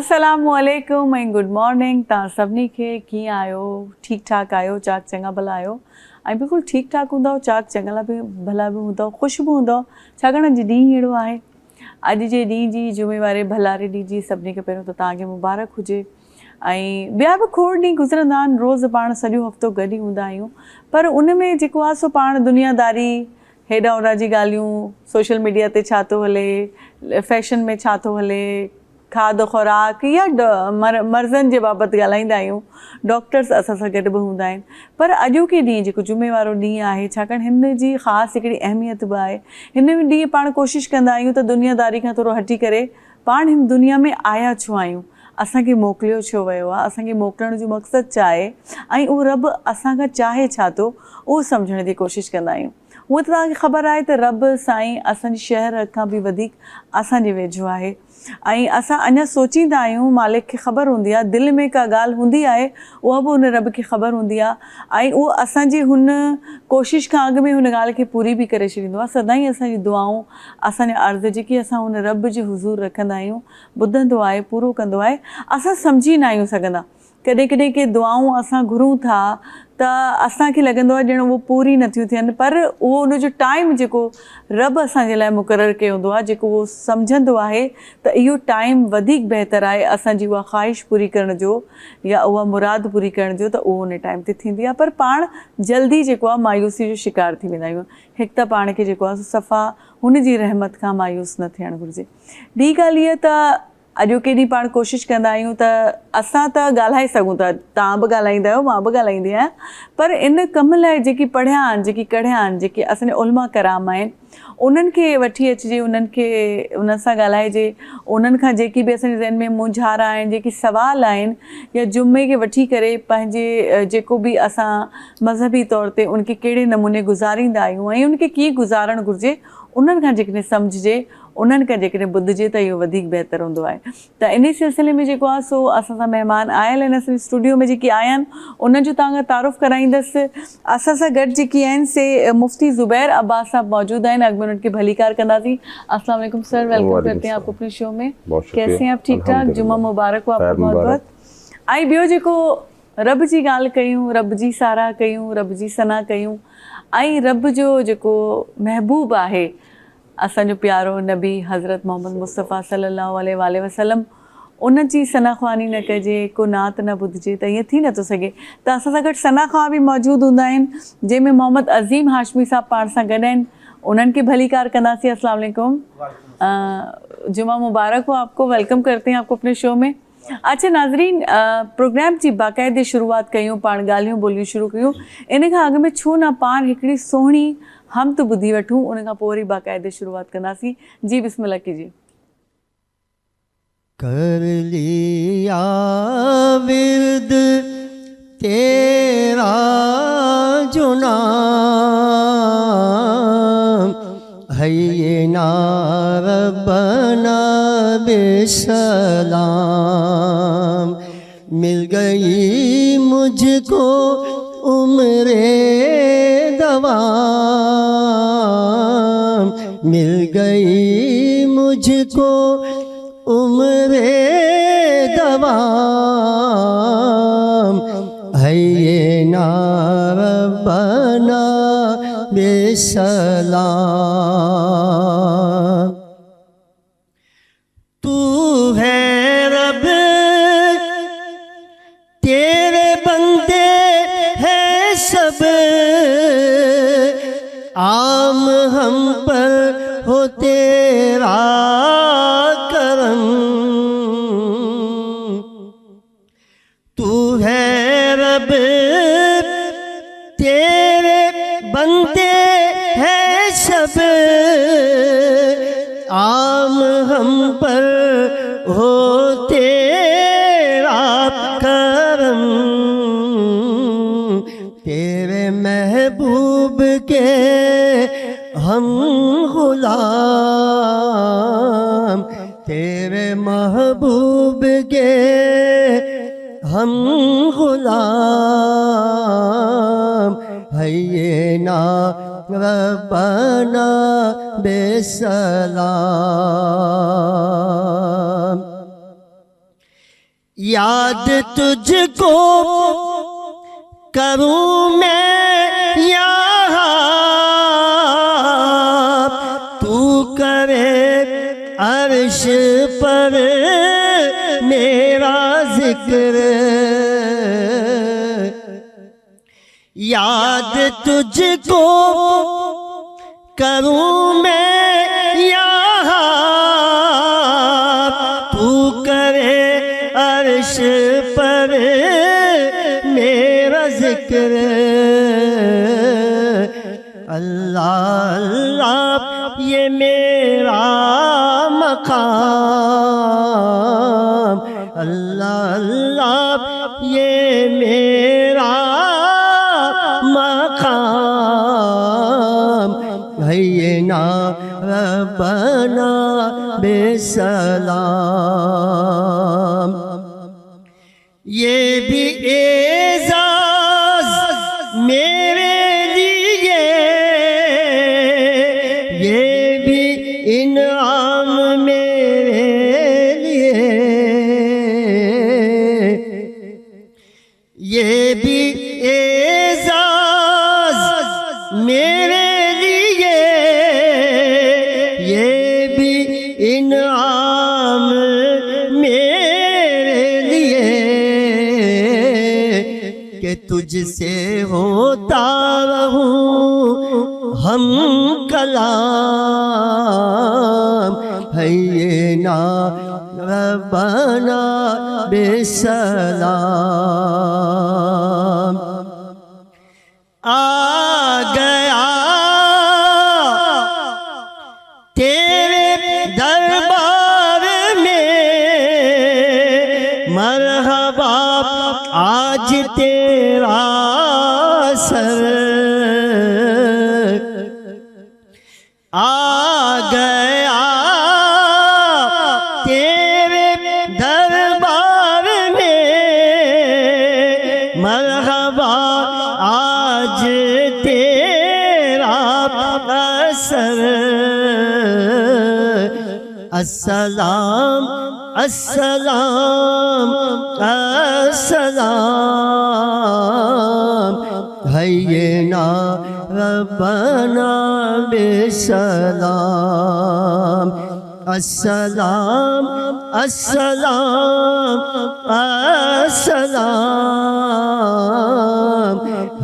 अस्सलामुअलैकुम ऐं good morning. तव्हां सभिनी खे कीअं आहियो? ठीकु ठाक आहियो? चाक चङा भला आहियो? ऐं बिल्कुलु ठीकु ठाक हूंदव, चाक चङा बि भला बि हूंदव, ख़ुशि बि हूंदव, छाकाणि अॼु ॾींहुं अहिड़ो आहे। अॼु जे ॾींहं जी जुमेवारे भलारे ॾींहं जी सभिनी खां पहिरियों त तव्हांखे मुबारक हुजे। ऐं ॿिया बि खोड़ ॾींहं गुज़रंदा आहिनि, रोज़ु पाण सॼो हफ़्तो गॾु ई हूंदा आहियूं, पर उन में जेको आहे सो पाण दुनियादारी, हेॾा होॾा जी ॻाल्हियूं, सोशल मीडिया ते छा थो हले, फैशन में छा थो हले, खाद खुराक या मर्ज़नि जे बाबति ॻाल्हाईंदा आहियूं। डॉक्टर्स असां सां गॾु बि हूंदा आहिनि। पर अॼोके ॾींहुं जेको जुमे वारो ॾींहुं आहे, छाकाणि हिन जी ख़ासि हिकिड़ी अहमियत बि आहे। हिन ॾींहुं पाण कोशिशि कंदा आहियूं त दुनियादारी खां थोरो हटी करे पाण हिन दुनिया में आया छो आहियूं, असांखे मोकिलियो छो वियो आहे, असांखे मोकिलण जो मक़सदु छा आहे, ऐं उहो रब असांखां चाहे छा थो, उहो सम्झण जी कोशिशि कंदा आहियूं। हूअं त तव्हांखे ख़बर आहे त रब साईं असांजे शहर खां बि वधीक असांजे वेझो आहे, ऐं असां अञा सोचींदा आहियूं, मालिक खे ख़बर हूंदी आहे, दिलि में का ॻाल्हि हूंदी आहे, उहा बि हुन रब खे ख़बर हूंदी आहे, ऐं उहो असांजी हुन कोशिशि खां अॻु में हुन ॻाल्हि खे पूरी बि करे छॾींदो आहे। सदाईं असांजी दुआऊं, असांजा अर्ज़ जेकी असां हुन रब जे हुज़ूर रखंदा आहियूं, ॿुधंदो आहे, पूरो कंदो आहे। असां सम्झी न आहियूं सघंदा, कॾहिं कॾहिं के दुआऊं असां घुरूं था त असांखे लॻंदो आहे ॼण उहो पूरी नथियूं थियनि, पर उहो उनजो टाइम जेको रब असांजे लाइ मुक़ररु कयो हूंदो आहे, जेको उहो सम्झंदो आहे त इहो टाइम वधीक बहितरु आहे असांजी उहा ख़्वाहिश पूरी करण जो या उहा मुराद पूरी करण जो, त उहो उन टाइम ते थींदी आहे। पर पाण जल्दी जेको आहे मायूसी जो शिकार थी वेंदा आहियूं। हिकु त पाण खे जेको आहे सफ़ा हुन जी रहमत खां मायूस न थियणु घुरिजे। ॿी ॻाल्हि इहा त अॼोके ॾींहुं पाण कोशिशि कंदा आहियूं त असां त ॻाल्हाए सघूं था, तव्हां बि ॻाल्हाईंदा आहियो, मां बि ॻाल्हाईंदी आहियां, पर इन कम लाइ जेकी पढ़िया आहिनि, जेकी कढ़िया आहिनि, जेके असांजा उलमा कराम आहिनि, उन्हनि खे वठी अचिजे, उन्हनि खे उन्हनि सां ॻाल्हाइजे। उन्हनि खां जेकी बि असांजे ज़हन में मुंझारा आहिनि, जेकी सवाल आहिनि, या जुमे खे वठी करे पंहिंजे जेको बि असां मज़हबी तौर ते उनखे कहिड़े नमूने गुज़ारींदा आहियूं ऐं उनखे कीअं गुज़ारणु घुरिजे, उन्हनि खां जेकॾहिं सम्झिजे, उन्हनि खां जेकॾहिं ॿुधिजे त इहो वधीक बहितरु हूंदो आहे। त इन सिलसिले में जेको आहे सो असां सां महिमान आयल आहिनि, असांजे स्टूडियो में जेकी आया आहिनि उन्हनि जो तव्हांखां तारुफ़ कराईंदसि। असां सां गॾु जेकी आहिनि से मुफ्ती ज़ुबैर अब्बास साहब मौजूद आहिनि। अॻु में उन्हनि खे भलीकार कंदासीं। अस्सलाम वालेकुम सर, वेलकम करते हैं आपको अपने शो में। कैसे हैं आप? ठीक ठाक? जुम्मा मुबारक हो आपको बहुत बहुत। ऐं ॿियो जेको रब जी ॻाल्हि कयूं, रब जी साराह कयूं, रब जी सना कयूं, ऐं रब जो जेको महबूब आहे, असांजो प्यारो नबी हज़रत मोहम्मद मुस्तफ़ा सल्लल्लाहु अलैहि वसल्लम, उन जी सना ख़्वानी न कजे, को नात न ॿुधिजे, त ईअं थी नथो सघे। त असां सां गॾु सना ख़्वां बि मौजूदु हूंदा आहिनि, जंहिंमें मोहम्मद अज़ीम हाशमी साहब पाण सां गॾु आहिनि। उन्हनि खे भलीकार कंदासीं। अस्सलाम वालेकुम, जुमा मुबारक हो आपको, वेलकम करते हैं आपको अपने शो में। अच्छा नाज़रीन, प्रोग्राम जी बाक़ाइदे शुरूआत कयूं, पाण ॻाल्हियूं ॿोलियूं शुरू कयूं, इन खां अॻु में छो न पाण हिकिड़ी सुहिणी हम तो ॿुधी वठूं, उन खां पोइ वरी बाक़ाइदे शुरूआत कंदासीं। जी बिस्मिल्लाह कीजिए। कर लिया विर्द तेरा जो नाम है, ये नाम रब्बना बेसलाम। मिल गई मुझको उम्रे दवाम, मिल गई मुझको उम्रे दवाम, है ये नाम रब्बना बेसलाम। तू है रब, तेरे बंदे हैं सब, आम हम पर हो तेरा करम। तू है रब, तेरे बंदे हैं सब, आम हम पर हो तेरा करम। तेरे महबूब के हम गुलाम, तेरे महबूब के हम गुलाम, है ये नाम रब्बना बेसलाम। یاد تجھ کو کروں میں یہاں تو کرے عرش پر میرا ذکر یاد تجھ کو کروں میں یہاں تو کرے عرش پر میرا ذکر اللہ اللہ یہ میرا مقام اللہ اللہ یہ میرا مقام حینا ربنا بسلام یہ بھی اعزاز میرے لیے یہ بھی انعام میرے لیے یہ بھی اعزاز میرے لیے یہ بھی انعام میرے لیے کہ تجھ سے ہوتا رہوں ہم کلام حینا ربنا بسلام آ گیا تیرے دربار میں مرحبا آج تیرا سر آ گیا تیرے دربار میں مرحبا آج تیرا اثر السلام السلام السلام حینا ربنا بسلام السلام السلام السلام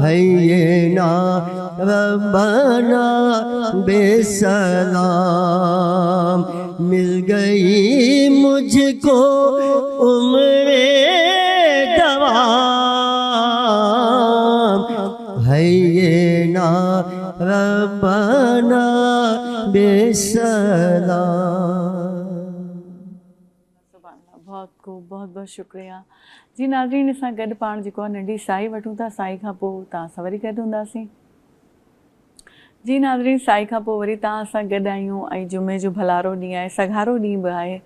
حینا ربنا بسلام مل گئی مجھ کو عمر دوام حینا ربنا بسلام बहुत बहुत शुक्रिया जी नाज़रीन असां गॾु पाण जेको आहे नंढी साई वठूं था साई खां पोइ तव्हां सां वरी गॾु हूंदासीं जी नाज़रीन साई खां पोइ वरी तव्हां सां गॾु आहियूं ऐं जुमे जो भलारो ॾींहुं आहे सघारो ॾींहुं बि आहे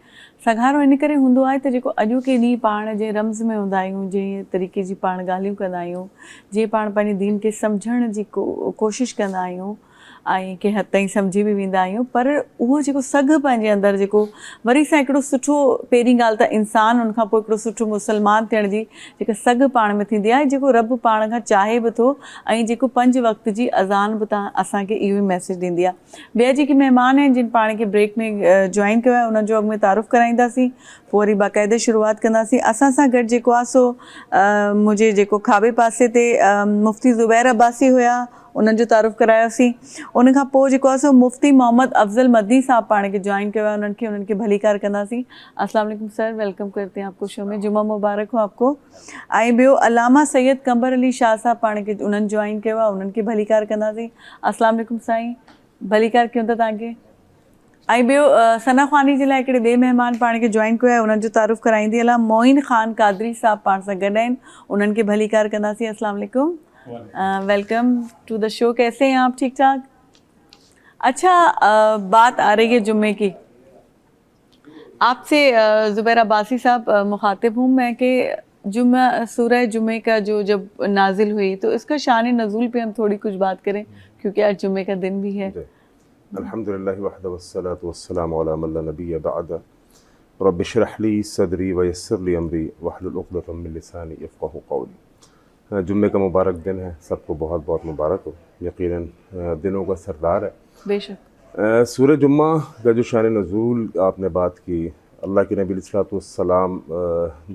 सघारो इन करे हूंदो आहे त जेको अॼोके ॾींहुं पाण जे रम्ज़ में हूंदा आहियूं जंहिं तरीक़े जी पाण ॻाल्हियूं कंदा आहियूं जीअं पाण पंहिंजे दीन खे सम्झण जी कोशिशि कंदा आहियूं ऐं कंहिं हद ताईं सम्झी बि वेंदा आहियूं पर उहो जेको सघ पंहिंजे अंदरि जेको वरी सां हिकिड़ो सुठो पहिरीं ॻाल्हि त इंसानु उनखां पोइ हिकिड़ो सुठो मुस्लमान थियण जी जेका सघ पाण में थींदी आहे जेको रब पाण खां चाहे बि थो ऐं जेको 5 वक़्त जी अज़ान बि तव्हां असांखे इहो ई मैसेज ॾींदी आहे ॿिया जेके महिमान आहिनि जिन पाण खे ब्रेक में जॉइन कयो आहे उन्हनि जो अॻु में तारुफ़ कराईंदासीं पोइ वरी बाक़ाइदे शुरूआति कंदासीं असां सां गॾु जेको आहे सो मुंहिंजे जेको खाॿे पासे ते मुफ़्ती ज़ुबैर अब्बासी हुया उन्हनि जो तारुफ़ करायोसीं उन खां पोइ जेको आहे सो मुफ़्ती मोहम्मद अफ़ज़ल मदनी साहब पाण खे जॉइन कयो आहे उन्हनि खे भलीकार कंदासीं अस्सलाम वालेकुम सर वेलकम करते हैं आपको शो में जुमा मुबारक हो आपको ऐं ॿियो अलामा सैयद कंबर अली शाह साहब पाण खे उन्हनि जॉइन कयो आहे उन्हनि खे भलीकार कंदासीं अस्सलाम वालेकुम साईं भलीकार कयूं था तव्हांखे ऐं ॿियो सना ख़्वानी जे लाइ हिकिड़े ॿिए महिमान पाण खे जॉइन कयो आहे उन्हनि जो तारुफ़ कराईंदी हलां मोइन ख़ान कादरी साहब पाण सां गॾु आहिनि उन्हनि खे भलीकार कंदासीं अस्सलाम वालेकुम वेलकम टू द शो कैसे हैं आप ठीक ठाक अच्छा बात आ रही है जुम्मे की आपसे ज़ुबैर अब्बासी साहब मुखातिब हूँ मैं कि जुम्मा सूरह जुम्मे का जो जब नाजिल हुई तो इसका शान नज़ूल पे हम थोड़ी कुछ बात करें क्योंकि आज जुम्मे का दिन भी है अल्हम्दुलिल्लाह वहदा वस्सलातु वस्सलामु अला मन ला नबिय्य बअदा رب اشرح لی صدری ویسر لی امری واحلل عقدۃ من لسانی یفقہوا قولی۔ جمعے کا مبارک دن ہے، سب کو بہت بہت مبارک ہو، یقیناً دنوں کا سردار ہے۔ بے شک سورہ جمعہ کا جو شان نزول آپ نے بات کی، اللہ کے نبی علیہ السلام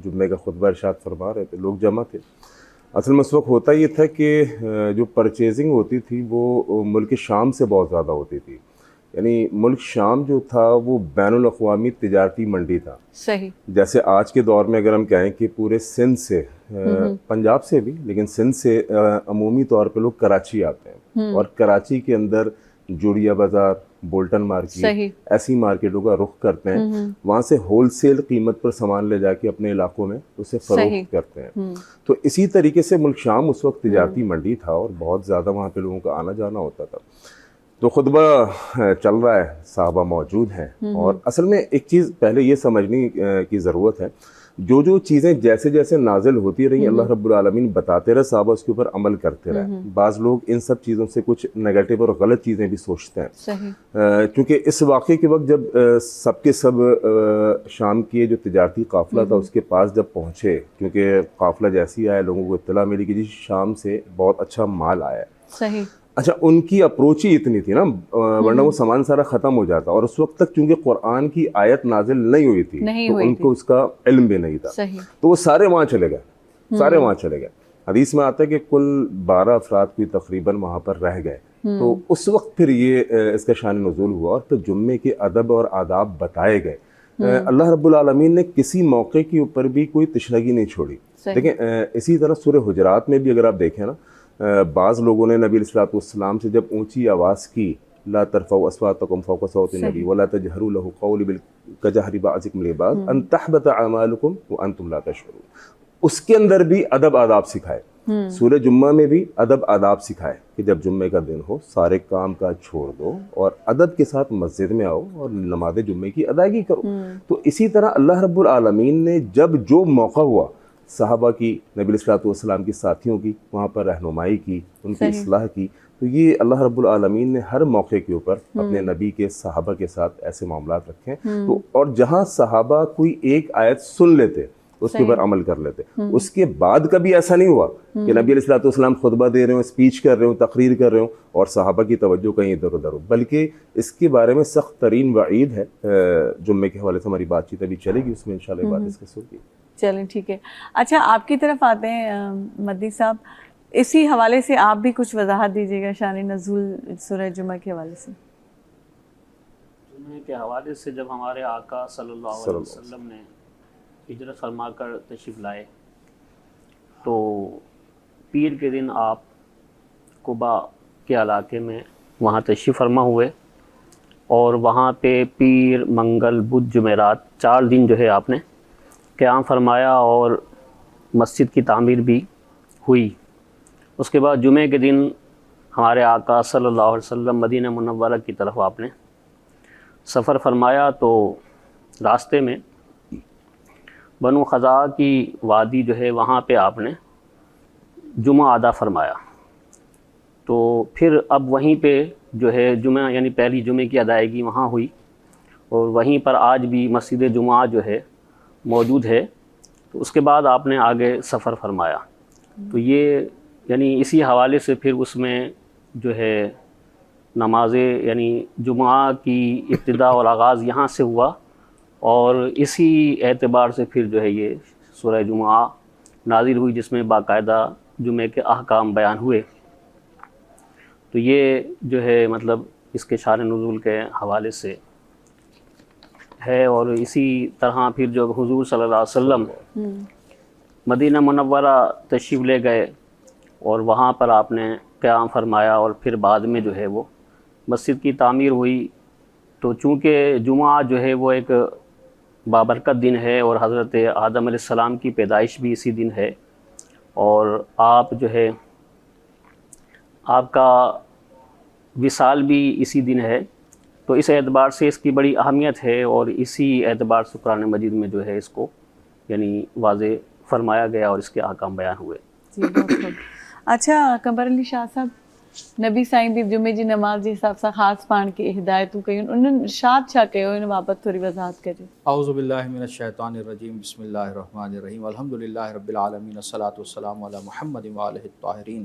جمعے کا خطبہ ارشاد فرما رہے تھے، لوگ جمع تھے۔ اصل میں اس وقت ہوتا یہ تھا کہ جو پرچیزنگ ہوتی تھی وہ ملک شام سے بہت زیادہ ہوتی تھی، یعنی ملک شام جو تھا وہ بین الاقوامی تجارتی منڈی تھا۔ صحیح۔ جیسے آج کے دور میں اگر ہم کہیں کہ پورے سندھ سے، پنجاب سے بھی، لیکن سندھ سے عمومی طور پہ لوگ کراچی آتے ہیں، اور کراچی کے اندر جوڑیا بازار، بولٹن مارکیٹ، ایسی مارکیٹوں کا رخ کرتے ہیں، وہاں سے ہول سیل قیمت پر سامان لے جا کے اپنے علاقوں میں اسے فروخت کرتے ہیں۔ تو اسی طریقے سے ملک شام اس وقت تجارتی منڈی تھا اور بہت زیادہ وہاں پہ لوگوں کا آنا جانا ہوتا تھا۔ تو خطبہ چل رہا ہے، صحابہ موجود ہیں، اور اصل میں ایک چیز پہلے یہ سمجھنے کی ضرورت ہے، جو چیزیں جیسے جیسے نازل ہوتی رہی، اللہ رب العالمین بتاتے رہے، صحابہ اس کے اوپر عمل کرتے رہے۔ بعض لوگ ان سب چیزوں سے کچھ نیگیٹو اور غلط چیزیں بھی سوچتے ہیں، کیونکہ اس واقعے کے وقت جب سب کے سب شام کی جو تجارتی قافلہ تھا اس کے پاس جب پہنچے، کیونکہ قافلہ جیسی آیا لوگوں کو اطلاع ملی کہ جی شام سے بہت اچھا مال آیا ہے۔ صحیح۔ اچھا، ان کی اپروچ ہی اتنی تھی نا، ورنہ وہ سامان سارا ختم ہو جاتا، اور اس وقت تک چونکہ قرآن کی آیت نازل نہیں ہوئی تھی تو ان کو اس کا علم بھی نہیں تھا، تو وہ سارے وہاں چلے گئے۔ حدیث میں آتا ہے کہ کل 12 افراد کوئی تقریباً وہاں پر رہ گئے، تو اس وقت پھر یہ اس کا شان نزول ہوا، اور پھر جمعے کے ادب اور آداب بتائے گئے۔ اللہ رب العالمین نے کسی موقع کے اوپر بھی کوئی تشنگی نہیں چھوڑی۔ دیکھیں اسی طرح سورہ حجرات میں بھی اگر آپ دیکھیں نا، بعض لوگوں نے نبی علیہ السلام سے جب اونچی آواز کی، لا ترفعوا اصواتکم فوق صوت النبی ولا تجہروا له بالقول کجہر بعضکم لبعض ان تحبط اعمالکم وانتم لا تشعرون، اس کے اندر بھی ادب آداب سکھائے۔ سورہ جمعہ میں بھی ادب آداب سکھائے کہ جب جمعے کا دن ہو سارے کام کاج چھوڑ دو اور ادب کے ساتھ مسجد میں آؤ اور نماز جمعے کی ادائیگی کرو۔ تو اسی طرح اللہ رب العالمین نے جب جو موقع ہوا، صحابہ کی، نبی علیہ السلام کی ساتھیوں کی وہاں پر رہنمائی کی، ان کی اصلاح کی، تو یہ اللہ رب العالمین نے ہر موقع کے اوپر اپنے نبی کے صحابہ کے ساتھ ایسے معاملات رکھے ہیں۔ تو اور جہاں صحابہ کوئی ایک آیت سن لیتے اس کے اوپر عمل کر لیتے، اس کے بعد کبھی ایسا نہیں ہوا کہ نبی علیہ السلام خطبہ دے رہے ہوں، اسپیچ کر رہے ہوں، تقریر کر رہے ہوں اور صحابہ کی توجہ کہیں ادھر ادھر ہو، بلکہ اس کے بارے میں سخت ترین وعید ہے۔ جمعے کے حوالے سے ہماری بات چیت ابھی چلے گی، اس میں انشاءاللہ بات ڈسکس ہوگی۔ چلیں ٹھیک ہے۔ اچھا، آپ کی طرف آتے ہیں مدنی صاحب، اسی حوالے سے آپ بھی کچھ وضاحت دیجیے گا شان نزول سورہ جمعہ کے حوالے سے۔ جمعے کے حوالے سے جب ہمارے آقا صلی اللہ علیہ وسلم نے ہجرت فرما کر تشریف لائے تو پیر کے دن آپ قباء کے علاقے میں وہاں تشریف فرما ہوئے، اور وہاں پہ پیر، منگل، بدھ، جمعرات 4 دن جو ہے آپ نے قیام فرمایا، اور مسجد کی تعمیر بھی ہوئی۔ اس کے بعد جمعے کے دن ہمارے آقا صلی اللہ علیہ وسلم مدینہ منورہ کی طرف آپ نے سفر فرمایا، تو راستے میں بنو خزاعہ کی وادی جو ہے وہاں پہ آپ نے جمعہ ادا فرمایا۔ تو پھر اب وہیں پہ جو ہے جمعہ، یعنی پہلی جمعے کی ادائیگی وہاں ہوئی، اور وہیں پر آج بھی مسجد جمعہ جو ہے موجود ہے۔ تو اس کے بعد آپ نے آگے سفر فرمایا، تو یہ یعنی اسی حوالے سے پھر اس میں جو ہے نمازیں، یعنی جمعہ کی ابتدا اور آغاز یہاں سے ہوا، اور اسی اعتبار سے پھر جو ہے یہ سورہ جمعہ نازل ہوئی، جس میں باقاعدہ جمعے کے احکام بیان ہوئے۔ تو یہ جو ہے مطلب اس کے شان نزول کے حوالے سے ہے۔ اور اسی طرح پھر جو حضور صلی اللہ علیہ وسلم مدینہ منورہ تشریف لے گئے، اور وہاں پر آپ نے قیام فرمایا، اور پھر بعد میں جو ہے وہ مسجد کی تعمیر ہوئی۔ تو چونکہ جمعہ جو ہے وہ ایک بابرکت دن ہے، اور حضرت آدم علیہ السلام کی پیدائش بھی اسی دن ہے، اور آپ جو ہے آپ کا وصال بھی اسی دن ہے، تو اس اعتبار سے اس کی بڑی اہمیت ہے، اور اسی اعتبار سے قرآن مجید میں جو ہے اس کو یعنی واضح فرمایا گیا اور اس کے احکام بیان ہوئے۔ جی بہت خوب۔ اچھا قمر علی شاہ صاحب، नबी साईं बि जुमे जी नमाज़ जे हिसाब सां ख़ासि पाण खे हिदायतूं कयूं, उन्हनि इरशाद छा कयो हिन बाबति थोरी वज़ाहत कजे। औज़ु बिल्लाहि मिनश शैतानिर रजीम, बिस्मिल्लाहिर रहमानिर रहीम, अल्हम्दुलिल्लाहि रब्बिल आलमीन, अस्सलातु वस्सलामु अला मुहम्मदिन व आलिहि त्ताहिरीन,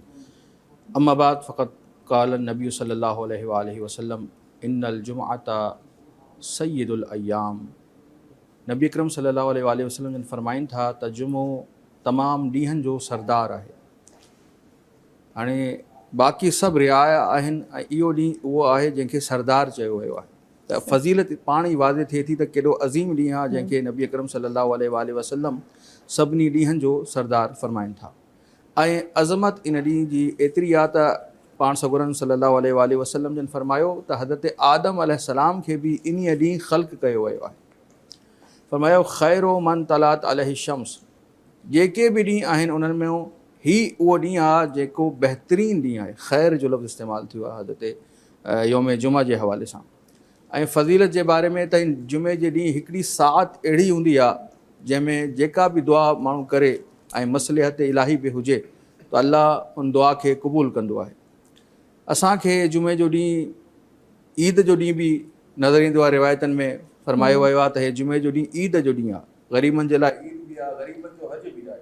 अम्मा बाद, फ़क़द क़ाल नबी सल्लल्लाहु अलैहि व आलिहि वसल्लम, इन्नल जुमअता सय्यिदुल अय्याम। नबी अकरम सल्लल्लाहु अलैहि व आलिहि वसल्लम जन फरमाइनि था त जुमो तमामु ॾींहंनि जो सरदार आहे। हाणे बाक़ी सभु रिआया आहिनि ऐं इहो ॾींहुं उहो आहे जंहिंखे सरदार चयो वियो आहे। त फ़ज़ीलत पाण ई वाज़े थिए थी त केॾो अज़ीम ॾींहुं आहे जंहिंखे नबी अकरम सल्लल्लाहु अलैहि व वसल्लम सभिनी ॾींहंनि जो सरदार फरमाइनि था। ऐं अज़मत इन ॾींहुं जी एतिरी आहे त पाण सगुरन सल्लल्लाहु अलैहि व वसल्लम जन फरमायो त हज़रत आदम अलैहिस्सलाम खे बि इन ॾींहुं ख़ल्क़ कयो वियो आहे। फरमायो ख़ैरो मन तलात अलैहि शम्स, जेके बि ॾींहं आहिनि उन्हनि में ही उहो ॾींहुं आहे जेको बहितरीनु ॾींहुं आहे। ख़ैर जो लफ़्ज़ इस्तेमालु थियो आहे हज़रत यौम जुमा जे हवाले सां। ऐं फ़ज़ीलत जे बारे में त जुमे जे ॾींहुं हिकिड़ी सात अहिड़ी हूंदी आहे जंहिंमें जेका बि दुआ माण्हू करे ऐं मसलिहत इलाही बि हुजे त अल्लाह उन दुआ खे क़बूल कंदो आहे। असांखे जुमे जो ॾींहुं ईद जो ॾींहुं बि नज़र ईंदो आहे। रिवायतनि में फरमायो वियो आहे त हे जुमे जो ॾींहुं ईद जो ॾींहुं आहे, ग़रीबनि जे लाइ ईद बि आहे, ग़रीबनि जो हज बि आहे।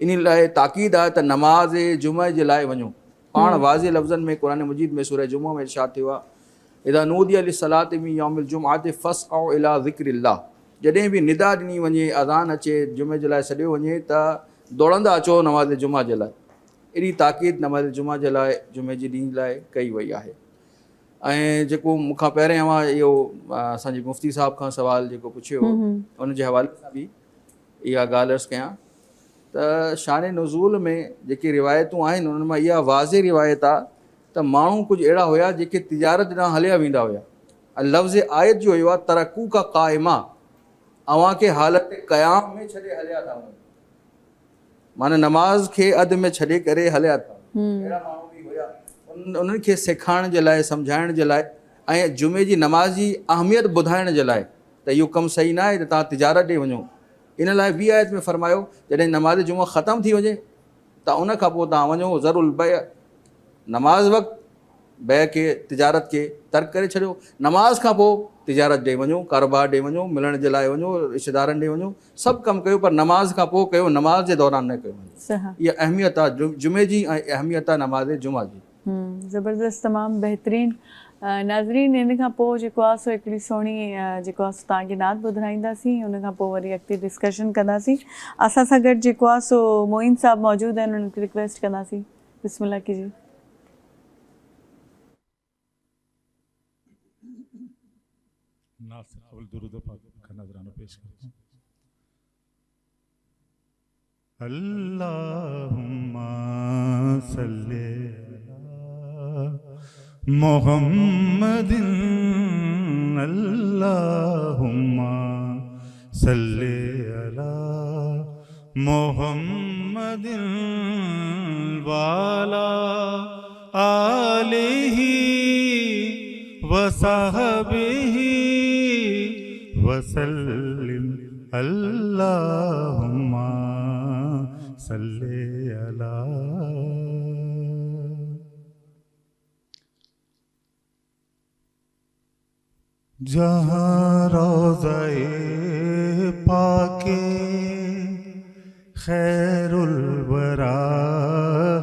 इन लाइ ताक़ीद आहे त नमाज़ जुमे जे लाइ वञो। पाण वाज़े लफ़्ज़नि में क़ुरान मजीद में सूरह जुमा में इरशाद थियो आहे, इज़ा नूदिया लिस्सलाति मिन यौमिल जुमअति फ़स्अउ इला ज़िक्रिल्लाह, जॾहिं बि निदा ॾिनी वञे, अज़ान अचे, जुमे जे लाइ सॾियो वञे त दौड़ंदा अचो नमाज़ जुमा जे लाइ। एॾी ताक़ीद नमाज़ जुमा जे लाइ जुमे जे ॾींहं लाइ कई वई आहे। ऐं जेको मूंखां पहिरियों मां इहो असांजे मुफ़्ती साहिब खां सुवाल जेको पुछियो उनजे हवाले सां बि इहा ॻाल्हि अर्ज़ु कयां त शान नुज़ूल में जेके रिवायतूं आहिनि उन्हनि मां इहा वाज़े रिवायत आहे त माण्हू कुझु अहिड़ा हुया जेके तिजारत ॾांहुं हलिया वेंदा हुया। लफ़्ज़ आयत जो हुयो आहे तरकू का क़ाइमा, अव्हां खे हालत क़याम में छॾे हलिया था वञो, माना नमाज़ खे अधु में छॾे करे हलिया था। अहिड़ा माण्हू बि हुया। उन्हनि खे सेखारण जे लाइ, सम्झाइण जे लाइ ऐं जुमे जी नमाज़ जी अहमियत ॿुधाइण जे लाइ त इहो कमु सही न आहे त तव्हां तिजारत ॾे वञो। इन लाइ ॿी आयत में फरमायो जॾहिं नमाज़ जुमा ख़तमु थी वञे त उन खां पोइ तव्हां वञो ज़रूल बय, नमाज़ वक़्तु बय खे, तिजारत खे तर्क करे छॾियो। नमाज़ खां पोइ तिजारत ॾे वञो, कारोबार ॾे वञो, मिलण जे लाइ वञो, रिश्तेदारनि ॾे वञो, सभु कमु कयो, पर नमाज़ खां पोइ कयो, नमाज़ जे दौरान न कयो वञे। इहा अहमियत आहे जुमे जी ऐं अहमियत आहे नमाज़ जुमा जी। ज़बरदस्त, तमामु बहितरीनु। नाज़रीन, इन खां पोइ जेको आहे सो हिकिड़ी सुहिणी जेको आहे सो तव्हांखे नात ॿुधाईंदासीं, उन खां पोइ वरी अॻिते डिस्कशन कंदासीं। असां सां गॾु जेको आहे सो मोइन साहब मौजूदु आहिनि, उन्हनि खे रिक्वेस्ट कंदासीं बिस्मिल्लाह कीजिए। नात से क़बल दुरूद पाक का नजराना पेश करते हैं। अल्लाहुम्मा सल्ले मुहम्मदिन, अल्लाहुम्मा सल्ले अला मुहम्मदिन वाला आलिही वसहबिही वसल्लिम, अल्लाहुम्मा सल्ले अला। जहाँ रोज़ाए पाके खैरुल वरा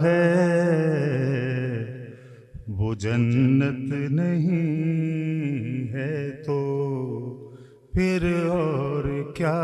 है, वो जन्नत नहीं है तो फिर और क्या।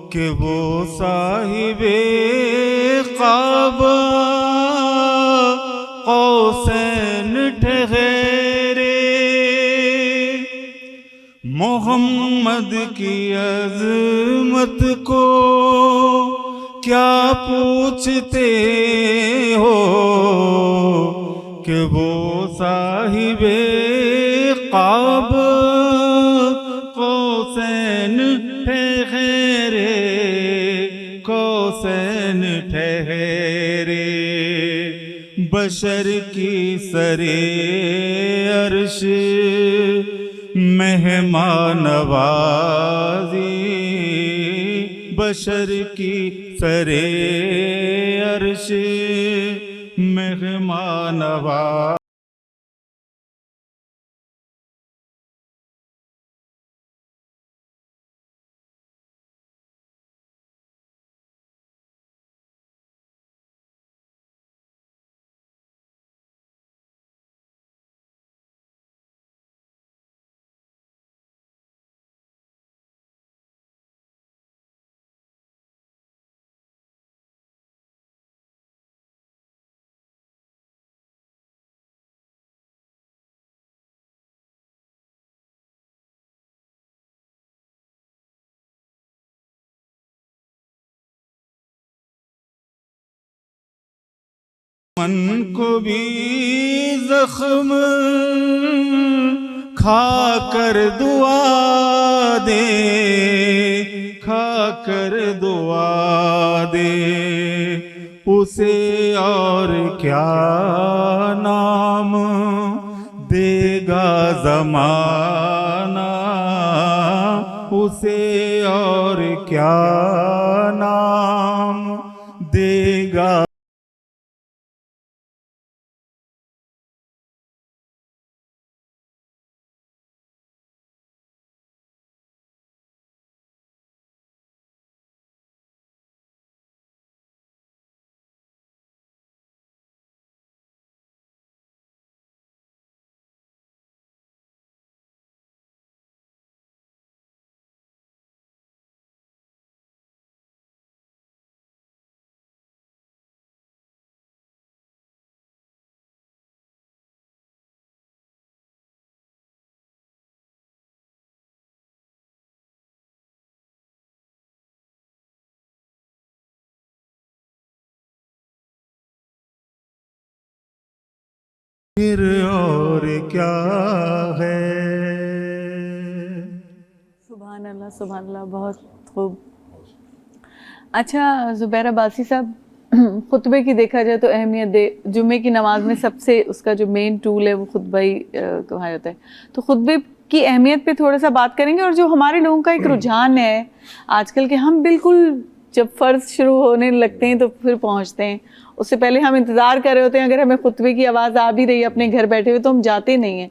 कि वो साहिबे क़ाबा कौसैन ठहरे, मोहम्मद की अज़मत को کیا پوچھتے ہو کہ وہ صاحب قاب قوسین ٹھہرے، قوسین ٹھہرے، بشر کی سرے عرش مہمان نوازی، بشر کی سرے عرش مہمان نوازی۔ من کو بھی زخم کھا کر دعا دے، کھا کر دعا دے، اسے اور کیا نام دے گا زمانہ، اسے اور کیا نام دے گا۔ پھر اور کیا ہے۔ سبحان اللہ سبحان اللہ، بہت خوب۔ اچھا زبیر عباسی صاحب، خطبے کی دیکھا جائے تو اہمیت دے، جمعے کی نماز میں سب سے اس کا جو مین ٹول ہے وہ خطبہ ہی کہا جاتا ہے، تو خطبے کی اہمیت پہ تھوڑا سا بات کریں گے، اور جو ہمارے لوگوں کا ایک رجحان ہے آج کل کے، ہم بالکل جب فرض شروع ہونے لگتے ہیں تو پھر پہنچتے ہیں، اس سے پہلے ہم انتظار کر رہے ہوتے ہیں، اگر ہمیں خطبے کی آواز آ بھی رہی ہے اپنے گھر بیٹھے ہوئے تو ہم جاتے نہیں ہیں،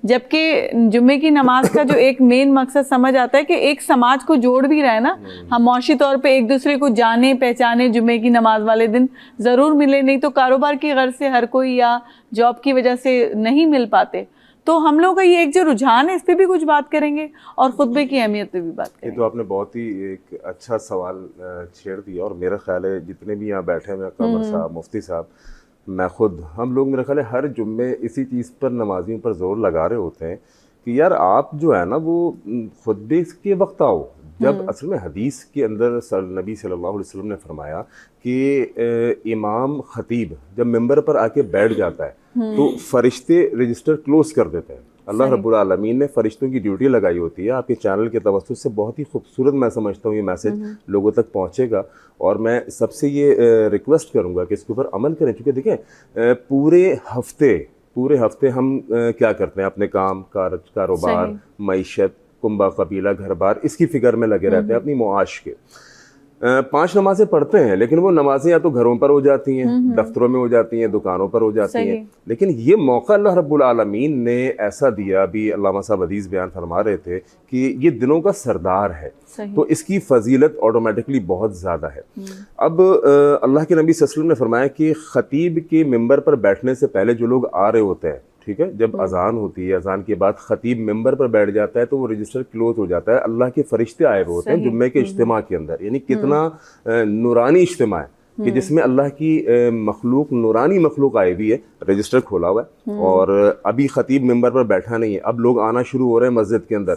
جبکہ جمعے کی نماز کا جو ایک مین مقصد سمجھ آتا ہے کہ ایک سماج کو جوڑ بھی رہا ہے نا، ہم معاشی طور پہ ایک دوسرے کو جانے پہچانے، جمعے کی نماز والے دن ضرور ملے، نہیں تو کاروبار کی غرض سے ہر کوئی یا جاب کی وجہ سے نہیں مل پاتے، تو ہم لوگ کا یہ ایک جو رجحان ہے اس پہ بھی کچھ بات کریں گے اور خطبے کی اہمیت پہ بھی بات کریں گے۔ یہ تو آپ نے بہت ہی ایک اچھا سوال چھیڑ دیا، اور میرا خیال ہے جتنے بھی یہاں بیٹھے ہیں، قمر صاحب، مفتی صاحب، میں خود، ہم لوگ میرا خیال ہے ہر جمعے اسی چیز پر نمازیوں پر زور لگا رہے ہوتے ہیں کہ یار آپ جو ہے نا وہ خطبے کے وقت آؤ، جب اصل میں حدیث کے اندر نبی صلی اللہ علیہ وسلم نے فرمایا کہ امام خطیب جب ممبر پر آ کے بیٹھ جاتا ہے تو فرشتے رجسٹر کلوز کر دیتے ہیں۔ اللہ رب العالمین نے فرشتوں کی ڈیوٹی لگائی ہوتی ہے۔ آپ کے چینل کے توسط سے بہت ہی خوبصورت میں سمجھتا ہوں یہ میسج لوگوں تک پہنچے گا، اور میں سب سے یہ ریکویسٹ کروں گا کہ اس کے اوپر عمل کریں، چونکہ دیکھیں پورے ہفتے ہم کیا کرتے ہیں، اپنے کام کاروبار، معیشت، کنبہ قبیلہ، گھر بار، اس کی فکر میں لگے رہتے ہیں، اپنی معاش کے 5 نمازیں پڑھتے ہیں، لیکن وہ نمازیں یا تو گھروں پر ہو جاتی ہیں، دفتروں میں ہو جاتی ہیں، دکانوں پر ہو جاتی ہیں، لیکن یہ موقع اللہ رب العالمین نے ایسا دیا، ابھی علامہ صاحب حدیث بیان فرما رہے تھے کہ یہ دنوں کا سردار ہے، تو اس کی فضیلت آٹومیٹکلی بہت زیادہ ہے۔ اب اللہ کے نبی صلی اللہ علیہ وسلم نے فرمایا کہ خطیب کے ممبر پر بیٹھنے سے پہلے جو لوگ آ رہے ہوتے ہیں، ٹھیک ہے، جب اذان ہوتی ہے، اذان کے بعد خطیب ممبر پر بیٹھ جاتا ہے تو وہ رجسٹر کلوز ہو جاتا ہے، اللہ کے فرشتے آئے ہوئے ہوتے ہیں جمعے کے اجتماع کے اندر، یعنی کتنا نورانی اجتماع ہے کہ جس میں اللہ کی مخلوق، نورانی مخلوق آئی ہوئی ہے، رجسٹر کھولا ہوا ہے، اور ابھی خطیب ممبر پر بیٹھا نہیں ہے، اب لوگ آنا شروع ہو رہے ہیں مسجد کے اندر۔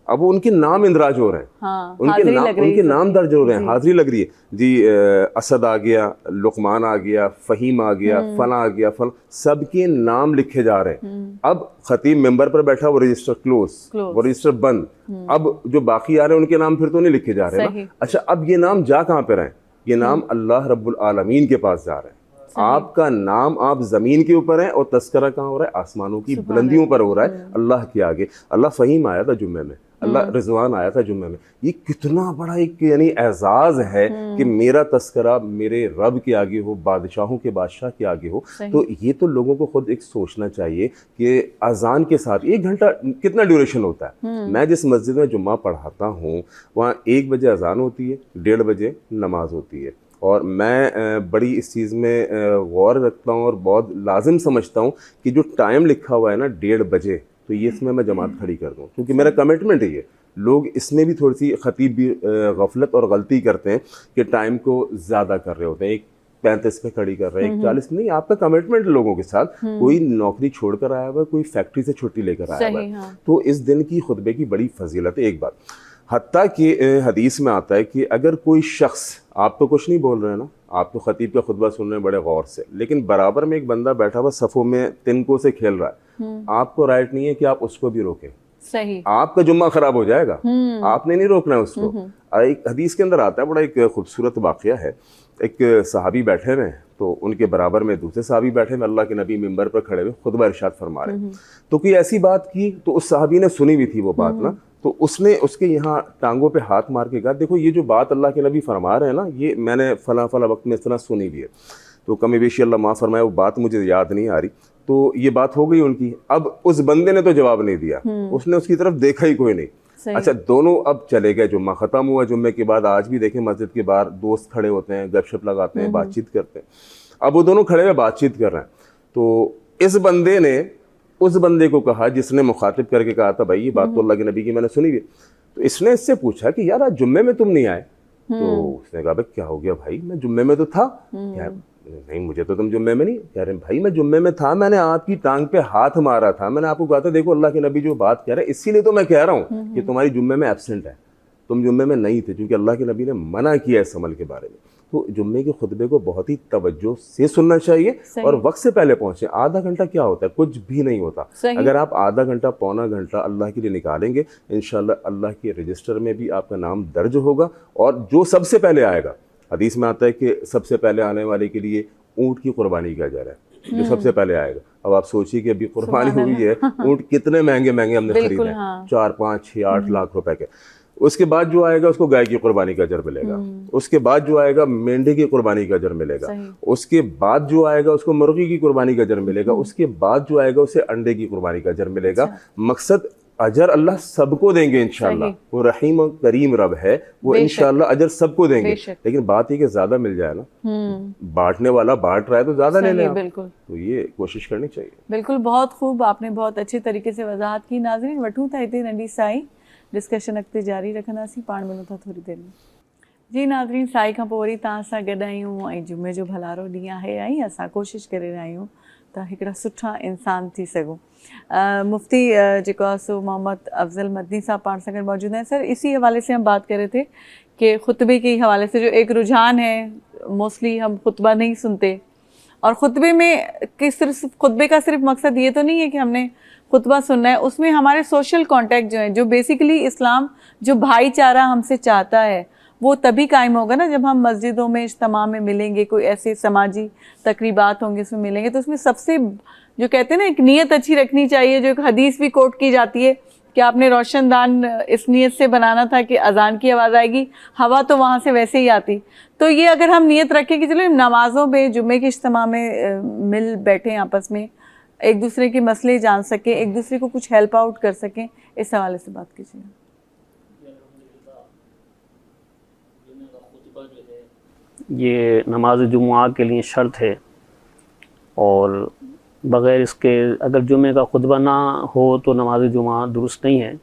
اب وہ ان کے نام اندراج ہو رہے ہیں, ہاں ان کے نام درج ہو رہے ہیں, حاضری لگ رہی ہے جی. اسد آ گیا, لقمان آ گیا, فہیم آ گیا, فلاں آ گیا, فلاں, سب کے نام لکھے جا رہے ہیں. اب خطیب ممبر پر بیٹھا, وہ رجسٹر کلوز, وہ رجسٹر بند. اب جو باقی آ رہے ہیں ان کے نام پھر تو نہیں لکھے جا رہے نا. اچھا, اب یہ نام جا کہاں پہ رہے ہیں؟ یہ نام اللہ رب العالمین کے پاس جا رہے ہیں. آپ کا نام, آپ زمین کے اوپر ہیں, اور تذکرہ کہاں ہو رہا ہے؟ آسمانوں کی بلندیوں پر ہو رہا ہے, اللہ کے آگے. اللہ فہیم آیا تھا جمعے میں, اللہ رضوان آیا تھا جمعے میں. یہ کتنا بڑا ایک یعنی اعزاز ہے کہ میرا تذکرہ میرے رب کے آگے ہو, بادشاہوں کے بادشاہ کے آگے ہو. تو یہ تو لوگوں کو خود ایک سوچنا چاہیے کہ اذان کے ساتھ 1 گھنٹہ کتنا ڈیوریشن ہوتا ہے. میں جس مسجد میں جمعہ پڑھاتا ہوں وہاں 1 بجے اذان ہوتی ہے, 1:30 بجے نماز ہوتی ہے. اور میں بڑی اس چیز میں غور رکھتا ہوں اور بہت لازم سمجھتا ہوں کہ جو ٹائم لکھا ہوا ہے نا 1:30 بجے, تو یہ اس میں جماعت کھڑی کر دوں, کیونکہ میرا کمٹمنٹ ہے یہ. لوگ اس میں بھی تھوڑی سی خطیب بھی غفلت اور غلطی کرتے ہیں کہ ٹائم کو زیادہ کر رہے ہوتے ہیں, 1:35 پہ کھڑی کر رہے ہیں, 1:40. نہیں, آپ کا کمٹمنٹ لوگوں کے ساتھ. کوئی نوکری چھوڑ کر آیا ہوا ہے, کوئی فیکٹری سے چھٹی لے کر آیا ہوا ہے, تو اس دن کی خطبے کی بڑی فضیلت ہے. ایک بات, حتیٰ کہ حدیث میں آتا ہے کہ اگر کوئی شخص, آپ تو کچھ نہیں بول رہے ہیں نا, آپ تو خطیب کا خطبہ سن رہے ہیں بڑے غور سے, لیکن برابر میں ایک بندہ بیٹھا ہوا صفوں میں تنکوں سے کھیل رہا ہے, آپ کو رائٹ نہیں ہے کہ آپ اس کو بھی روکیں. صحیح, آپ کا جمعہ خراب ہو جائے گا, آپ نے نہیں روکنا ہے اس کو. ایک حدیث کے اندر آتا ہے, بڑا ایک خوبصورت واقعہ ہے. ایک صحابی بیٹھے ہوئے ہیں, تو ان کے برابر میں دوسرے صحابی بیٹھے ہوئے, اللہ کے نبی ممبر پر کھڑے ہوئے خطبہ ارشاد فرما رہے ہیں. تو کوئی ایسی بات کی, تو اس صحابی نے سنی بھی تھی وہ بات نا, تو اس نے اس کے یہاں ٹانگوں پہ ہاتھ مار کے کہا, دیکھو یہ جو بات اللہ کے نبی فرما رہے ہیں نا, یہ میں نے فلاں فلاں وقت میں اس طرح سنی بھی ہے. تو کمی بیشی اللہ معاف فرمائے, وہ بات مجھے یاد نہیں آ رہی. تو یہ بات ہو گئی ان کی. اب اس بندے نے تو جواب نہیں دیا, اس نے اس کی طرف دیکھا ہی کوئی نہیں. اچھا, دونوں اب چلے گئے, جمعہ ختم ہوا. جمعے کے بعد آج بھی دیکھیں مسجد کے باہر دوست کھڑے ہوتے ہیں, گپ شپ لگاتے ہیں, بات چیت کرتے ہیں. اب وہ دونوں کھڑے ہوئے بات چیت کر رہے ہیں. تو اس بندے نے اس بندے کو کہا جس نے مخاطب کر کے کہا تھا بھائی یہ بات تو اللہ کے نبی کی میں نے سنی بھی. تو اس نے اس سے پوچھا کہ یار آج جمعے میں تم نہیں آئے. تو اس نے کہا بھائی کیا ہو گیا بھائی, میں جمعے میں تو تھا. نہیں, مجھے تو تم جمعے میں نہیں. کہہ رہے بھائی میں جمعے میں تھا, میں نے آپ کی ٹانگ پہ ہاتھ مارا تھا, میں نے آپ کو کہا تھا دیکھو اللہ کے نبی جو بات کہہ رہے ہیں, اسی لیے تو میں کہہ رہا ہوں کہ تمہاری جمعے میں ایبسنٹ ہے, تم جمعے میں نہیں تھے, کیونکہ اللہ کے نبی نے منع کیا اس عمل کے بارے میں. تو جمعے کے خطبے کو بہت ہی توجہ سے سننا چاہیے, اور وقت سے پہلے پہنچیں. آدھا گھنٹہ کیا ہوتا ہے, کچھ بھی نہیں ہوتا. اگر آپ آدھا گھنٹہ پونا گھنٹہ اللہ کے لیے نکالیں گے, انشاءاللہ اللہ کے رجسٹر میں بھی آپ کا نام درج ہوگا. اور جو سب سے پہلے آئے گا, حدیث میں آتا ہے کہ سب سے پہلے آنے والے کے لیے اونٹ کی قربانی کا اجر ہے, جو سب سے پہلے آئے گا. اب آپ سوچیے کہ ابھی قربانی ہوئی ہے, اونٹ کتنے مہنگے مہنگے ہم نے خریدے ہیں, 4, 5, 6, 8 لاکھ روپے کے. اس کے بعد جو آئے گا اس کو گائے کی قربانی کا اجر ملے گا. اس کے بعد جو آئے گا مینڈی کی قربانی کا اجر ملے گا. اس کے بعد جو آئے گا اس کو مرغی کی قربانی کا اجر ملے گا. اس کے بعد جو آئے گا اسے انڈے کی قربانی کا اجر ملے گا. مقصد اجر اللہ سب کو دیں گے انشاءاللہ. وہ رحیم و کریم رب ہے, وہ انشاءاللہ اجر سب کو دیں گے. لیکن بات یہ کہ زیادہ مل جائے نا, بانٹنے والا بانٹ رہا ہے تو زیادہ لے لیں. بالکل, تو یہ کوشش کرنی چاہیے. بالکل, بہت خوب, آپ نے بہت اچھے طریقے سے وضاحت کی. ناظرین وٹھوں تھا اتنے ننڈی سائی ڈسکشن اॻिते जारी रखंदासीं, पाण मिलूं था थोरी देरि में. जी नाज़रीन, साई खां पोइ वरी तव्हां सां गॾु आहियूं ऐं जुमे जो भलारो ॾींहुं आहे ऐं असां कोशिशि करे रहिया आहियूं त हिकिड़ा सुठा इंसान थी सघूं. मुफ्ती जेको आहे सो मोहम्मद अफजल मदनी साहब पाण सां गॾु मौजूद हैं. सर, इसी हवाले से हम बात कर रहे थे कि खुतबे के हवाले से जो एक रुझान है, मोस्टली हम खुतबा नहीं सुनते, और खुतबे में कि सिर्फ खुतबे का सिर्फ मकसद ये तो नहीं है कि हमने खुतबा सुनना है, उसमें हमारे सोशल कॉन्टेक्ट जो हैं, जो बेसिकली इस्लाम जो भाईचारा हमसे चाहता है वो तभी कायम होगा ना जब हम मस्जिदों में इज्तिमा में मिलेंगे, कोई ऐसे समाजी तकरीबात होंगे उसमें मिलेंगे. तो उसमें सबसे जो कहते हैं ना एक नीयत अच्छी रखनी चाहिए, जो एक हदीस भी कोट की जाती है कि आपने रोशनदान इस नीयत से बनाना था कि अजान की आवाज़ आएगी, हवा तो वहाँ से वैसे ही आती. तो ये अगर हम नीयत रखें कि चलो नमाज़ों में जुम्मे के इज्तिमा में मिल बैठें, आपस में एक दूसरे के मसले जान सकें, एक दूसरे को कुछ हेल्प आउट कर सकें, इस हवाले से बात कीजिए. ये नमाज जुम्मा के लिए शर्त है, और बग़ैर इसके अगर जुम्मे का खुतबा ना हो तो नमाज जुम्मा दुरुस्त नहीं है.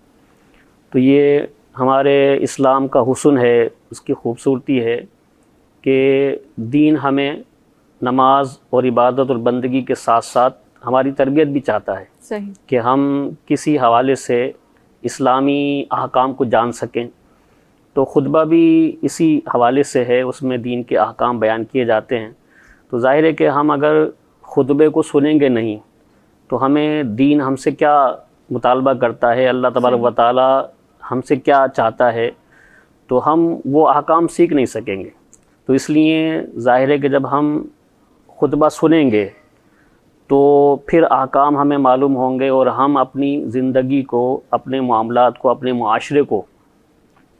तो ये हमारे इस्लाम का हुस्न है, उसकी खूबसूरती है कि दीन हमें नमाज और इबादत और बंदगी के साथ साथ हमारी तरबियत भी चाहता है. सही. कि हम किसी हवाले से इस्लामी अहकाम को जान सकें। तो खुतबा भी इसी हवाले से है, उसमें दीन के अहकाम बयान किए जाते हैं। तो ज़ाहिर है कि हम अगर खुतबे को सुनेंगे नहीं तो हमें दीन हमसे क्या मुतालबा करता है, अल्लाह तबारक व तआला हमसे क्या चाहता है, तो हम वो अहकाम सीख नहीं सकेंगे। तो इसलिए ज़ाहिर है कि जब हम खुतबा सुनेंगे तो फिर अहकाम हमें मालूम होंगे और हम अपनी ज़िंदगी को, अपने मामलात को, अपने मुआशरे को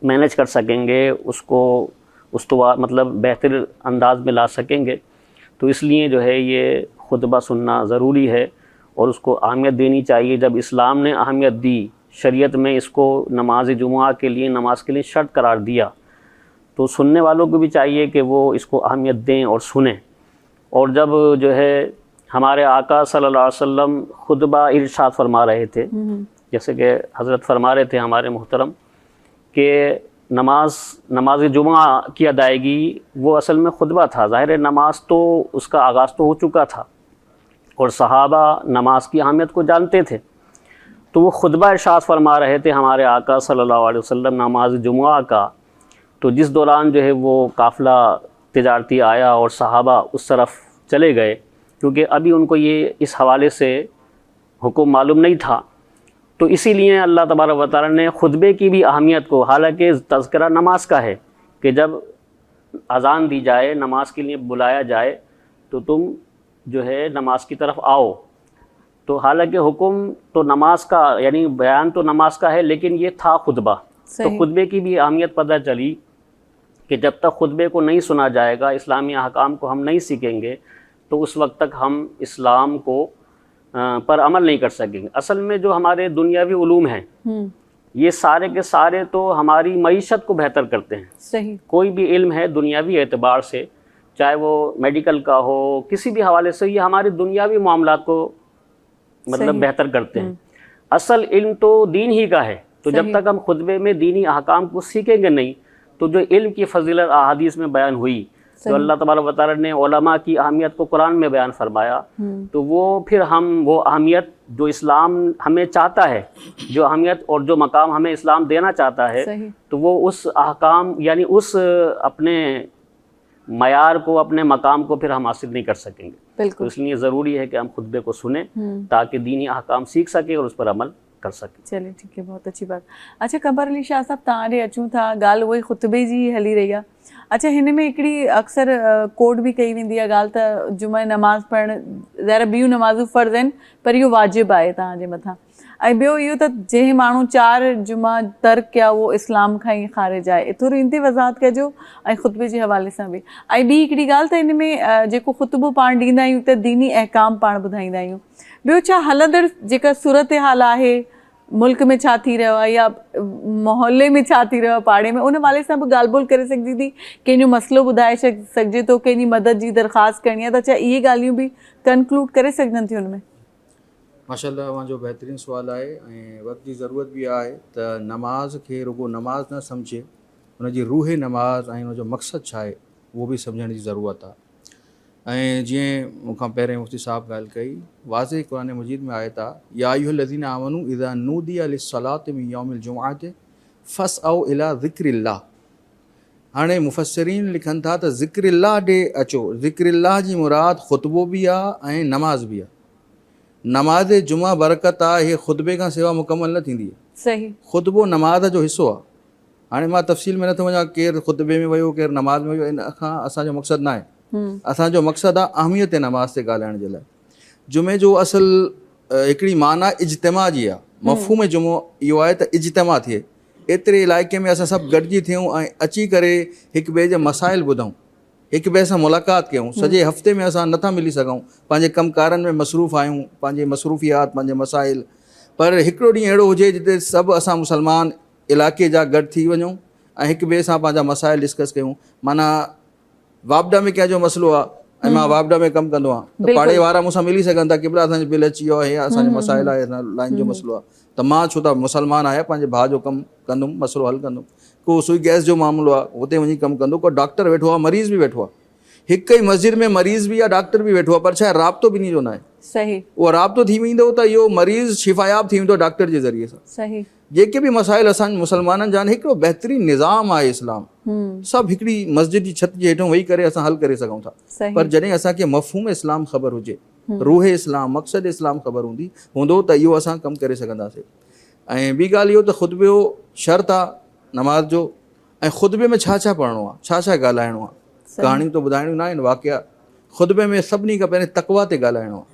मैनेज कर सकेंगे, उसको मतलब बेहतर अंदाज में ला सकेंगे। तो इसलिए जो है ये खुतबा सुनना ज़रूरी है और उसको अहमियत देनी चाहिए। जब इस्लाम ने अहमियत दी, शरीयत में इसको नमाज जुमुआ के लिए, नमाज के लिए शर्त करार दिया, तो सुनने वालों को भी चाहिए कि वो इसको अहमियत दें और सुनें। और जब जो है हमारे आका सल्लल्लाहु अलैहि वसल्लम खुतबा इरशाद फरमा रहे थे, जैसे कि हज़रत फरमा रहे थे हमारे मुहतरम कि नमाज जुमा की अदायगी वो असल में खुतबा था। ज़ाहिर है नमाज तो उसका आगाज़ तो हो चुका था और सहाबा नमाज की अहमियत को जानते थे, तो वो खुतबा इरशाद फरमा रहे थे हमारे आका सल्लल्लाहु अलैहि वसल्लम नमाज जुमा का। तो जिस दौरान जो है वो काफ़िला तिजारती आया और सहाबा उस तरफ चले गए, क्योंकि अभी उनको ये इस हवाले से हुक्म मालूम नहीं था, तो इसीलिए अल्लाह तबारक व तआला ने खुतबे की भी अहमियत को, हालांकि तज़किरा नमाज का है कि जब अज़ान दी जाए, नमाज के लिए बुलाया जाए तो तुम जो है नमाज की तरफ आओ, तो हालांकि हुक्म तो नमाज का, यानी बयान तो नमाज का है, लेकिन ये था खुतबा। तो खुतबे की भी अहमियत पता चली कि जब तक खुतबे को नहीं सुना जाएगा, इस्लामी अहकाम को हम नहीं सीखेंगे, तो उस वक्त तक हम इस्लाम को पर अमल नहीं कर सकेंगे। असल में जो हमारे दुनियावी उलूम हैं ये सारे के सारे तो हमारी मईशत को बेहतर करते हैं। सही। कोई भी इल्म है दुनियावी एतबार से, चाहे वो मेडिकल का हो, किसी भी हवाले से, ये हमारे दुनियावी मामलात को मतलब बेहतर करते हैं। असल इल्म तो दीन ही का है। तो जब तक हम खुतबे में दीनी अहकाम को सीखेंगे नहीं, तो जो इल्म की फजीलत अहादीस में बयान हुई, तो अल्लाह तबारक व तआला ने उलमा की अहमियत को कुरान में बयान फरमाया, तो वो फिर हम वो अहमियत जो इस्लाम हमें चाहता है, जो अहमियत और जो मकाम हमें इस्लाम देना चाहता है, तो वो उस अहकाम यानी उस अपने मयार को, अपने मकाम को फिर हम हासिल नहीं कर सकेंगे। तो इसलिए ज़रूरी है कि हम खुतबे को सुने ताकि दीनी अहकाम सीख सकें और उस पर अमल कर सकें। चलिए ठीक है, बहुत अच्छी बात। अच्छा कमर अली शाह साहब, तव्हां ॾे अचूं था, ॻाल्हि उहे खुतबे जी हली रही आहे। अच्छा हिन में हिकिड़ी अक्सर कोड भी कई वेंदी आहे ॻाल्हि त जुमे नमाज़ पढ़णु, ज़ाहिर ॿियूं नमाज़ूं फ़र्ज़ आहिनि पर इहो वाजिबु आहे तव्हांजे मथां। ऐं ॿियो इहो त जंहिं माण्हू 4 जुमा तर्क कया उहो इस्लाम खां ई ख़ारिज आहे, थोरी इन ते वज़ाहत कजो ऐं खुतबे जे हवाले सां बि। ऐं ॿी हिकिड़ी ॻाल्हि त हिन में जेको खुतबो पाण ॾींदा आहियूं त दीनी अहकाम पाण ॿुधाईंदा आहियूं। ॿियो छा हलंदड़ जेका सूरत हाल आहे, मुल्क में छा थी रहियो आहे या मोहल्ले में छा थी रहियो आहे, पाड़े में, उन वाले सां बि ॻाल्हि ॿोल करे सघिजे थी, कंहिंजो मसइलो ॿुधाए सघिजे थो, कंहिंजी मदद जी दरख़्वास्त करणी आहे, त छा इहे ॻाल्हियूं बि कंक्लूड करे सघजनि थियूं हुन में? माशाअल्लाह, तव्हांजो बहितरीनु सुवाल आहे ऐं वक़्त जी ज़रूरत बि आहे त नमाज़ खे रुगो नमाज़ न सम्झे, हुनजी रूह नमाज़ ऐं हुनजो मक़सदु छा आहे उहो बि सम्झण जी ज़रूरत आहे। ऐं जीअं मूंखां पहिरें मुफ़्ती साहब ॻाल्हि कई, वाज़े क़ुरान मजीद में आयत आहे, या अय्युहल्लज़ीना आमनू इज़ा नूदिया लिस्सलाति मिन यौमिल जुमुअति फस्अऊ इला ज़िक्रिल्लाह। हाणे मुफ़स्सिरीन लिखनि था त ज़िक्रिल्लाह ॾे अचो। ज़िक्रिल्लाह जी मुराद ख़ुतबो बि आहे ऐं नमाज़ बि आहे। नमाज़ जुमा बरकत आहे, इहे ख़ुतबे खां सिवा मुकमल न थींदी आहे। सही। ख़ुतबो नमाज़ जो हिसो आहे। हाणे मां तफ़सील में नथो वञा, केरु ख़ुतबे में वियो, केरु नमाज़ में वियो, इन खां असांजो मक़सदु न आहे। असांजो मक़सदु आहे अहमियत नमाज़ ते ॻाल्हाइण जे लाइ। जुमे जो असल हिकिड़ी माना इज्तिमा जी आहे। मफ़हूम जुमो इहो आहे त इज्तिमा थिए, एतिरे इलाइक़े में असां सभु गॾिजी थियूं ऐं अची करे हिक ॿिए जा मसाइल ॿुधूं, हिक ॿिए सां मुलाक़ात कयूं। सॼे हफ़्ते में असां नथा मिली सघूं, पंहिंजे कमकारनि में मसरूफ़ आहियूं, पंहिंजे मसरूफ़ियात, पंहिंजे मसाइल, पर हिकिड़ो ॾींहुं अहिड़ो हुजे जिते सभु असां मुसलमान इलाइक़े जा गॾु थी वञूं ऐं हिक ॿिए सां पंहिंजा मसाइल डिस्कस कयूं। माना वापडा में कंहिंजो मसइलो आहे ऐं मां वापडा में कमु कंदो आहियां, त पाड़े वारा मूंसां मिली सघनि था कि भला असांजो बिल अची वियो आहे, असांजो मसाइल आहे, लाइन जो मसइलो आहे, त मां छो त मुसलमान आहियां, पंहिंजे भाउ जो कमु कंदुमि, मसइलो हल कंदुमि। को सुई गैस जो मामिलो आहे, उते वञी कमु कंदो, को डॉक्टर वेठो आहे, मरीज़ बि वेठो आहे, हिक ई मस्जिद में मरीज़ भी आहे डॉक्टर बि वेठो आहे, पर छा आहे राब्तो ॿिन्ही जो न आहे। सही। उहो राब्तो थी वेंदो त इहो मरीज़ शिफ़ायाब थी वेंदो डॉक्टर जे ज़रिए सां। सही। जेके बि मसाइल असां मुसलमाननि जा आहिनि, हिकिड़ो बहितरीनु निज़ाम आहे इस्लाम। सभु हिकिड़ी मस्जिद जी छत जे हेठो वेही करे असां हल करे सघूं था। पर जॾहिं असांखे मफ़हूम इस्लाम ख़बर हुजे, रूह इस्लाम, मक़सद इस्लाम ख़बर हूंदो त इहो असां कमु करे सघंदासीं। ऐं ॿी ॻाल्हि इहो त ख़ुतबे जो शर्त आहे नमाज़ जो, ऐं ख़ुतबे में छा छा पढ़णो आहे, छा छा ॻाल्हाइणो आहे। कहाणियूं त ॿुधाइणियूं न आहिनि, वाक़िया। ख़ुतबे में सभिनी खां पहिरीं तक़वा ते ॻाल्हाइणो आहे,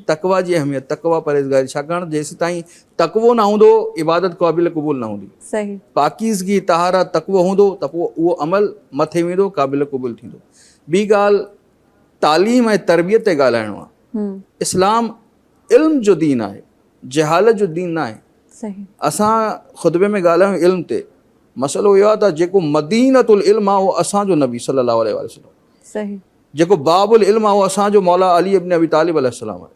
तक़वा जी अहमियत, तक़वा परहेज़गारी। छाकाणि जेसि ताईं तक़वो न हूंदो इबादत क़ाबिल क़बूल न हूंदी। सही। पाकीज़गी, तहारत, तक़वो हूंदो त पोइ उहो अमल मथे वेंदो, क़ाबिल क़बूल थींदो। ॿी ॻाल्हि तालीम ऐं तरबियत ते ॻाल्हाइणो आहे। इस्लाम इल्म जो दीन आहे, जहालत जो दीन न आहे। सही। असां ख़ुतबे में ॻाल्हायूं इल्म ते, मसइलो इहो आहे त जेको मदीनतुल इल्म आहे उहो असांजो नबी सल्लल्लाहु अलैहि वसल्लम। सही। जेको बाबुल इल्म आहे उहो असांजो मौला अली इब्न अबी तालिब अलैहिस्सलाम आहे।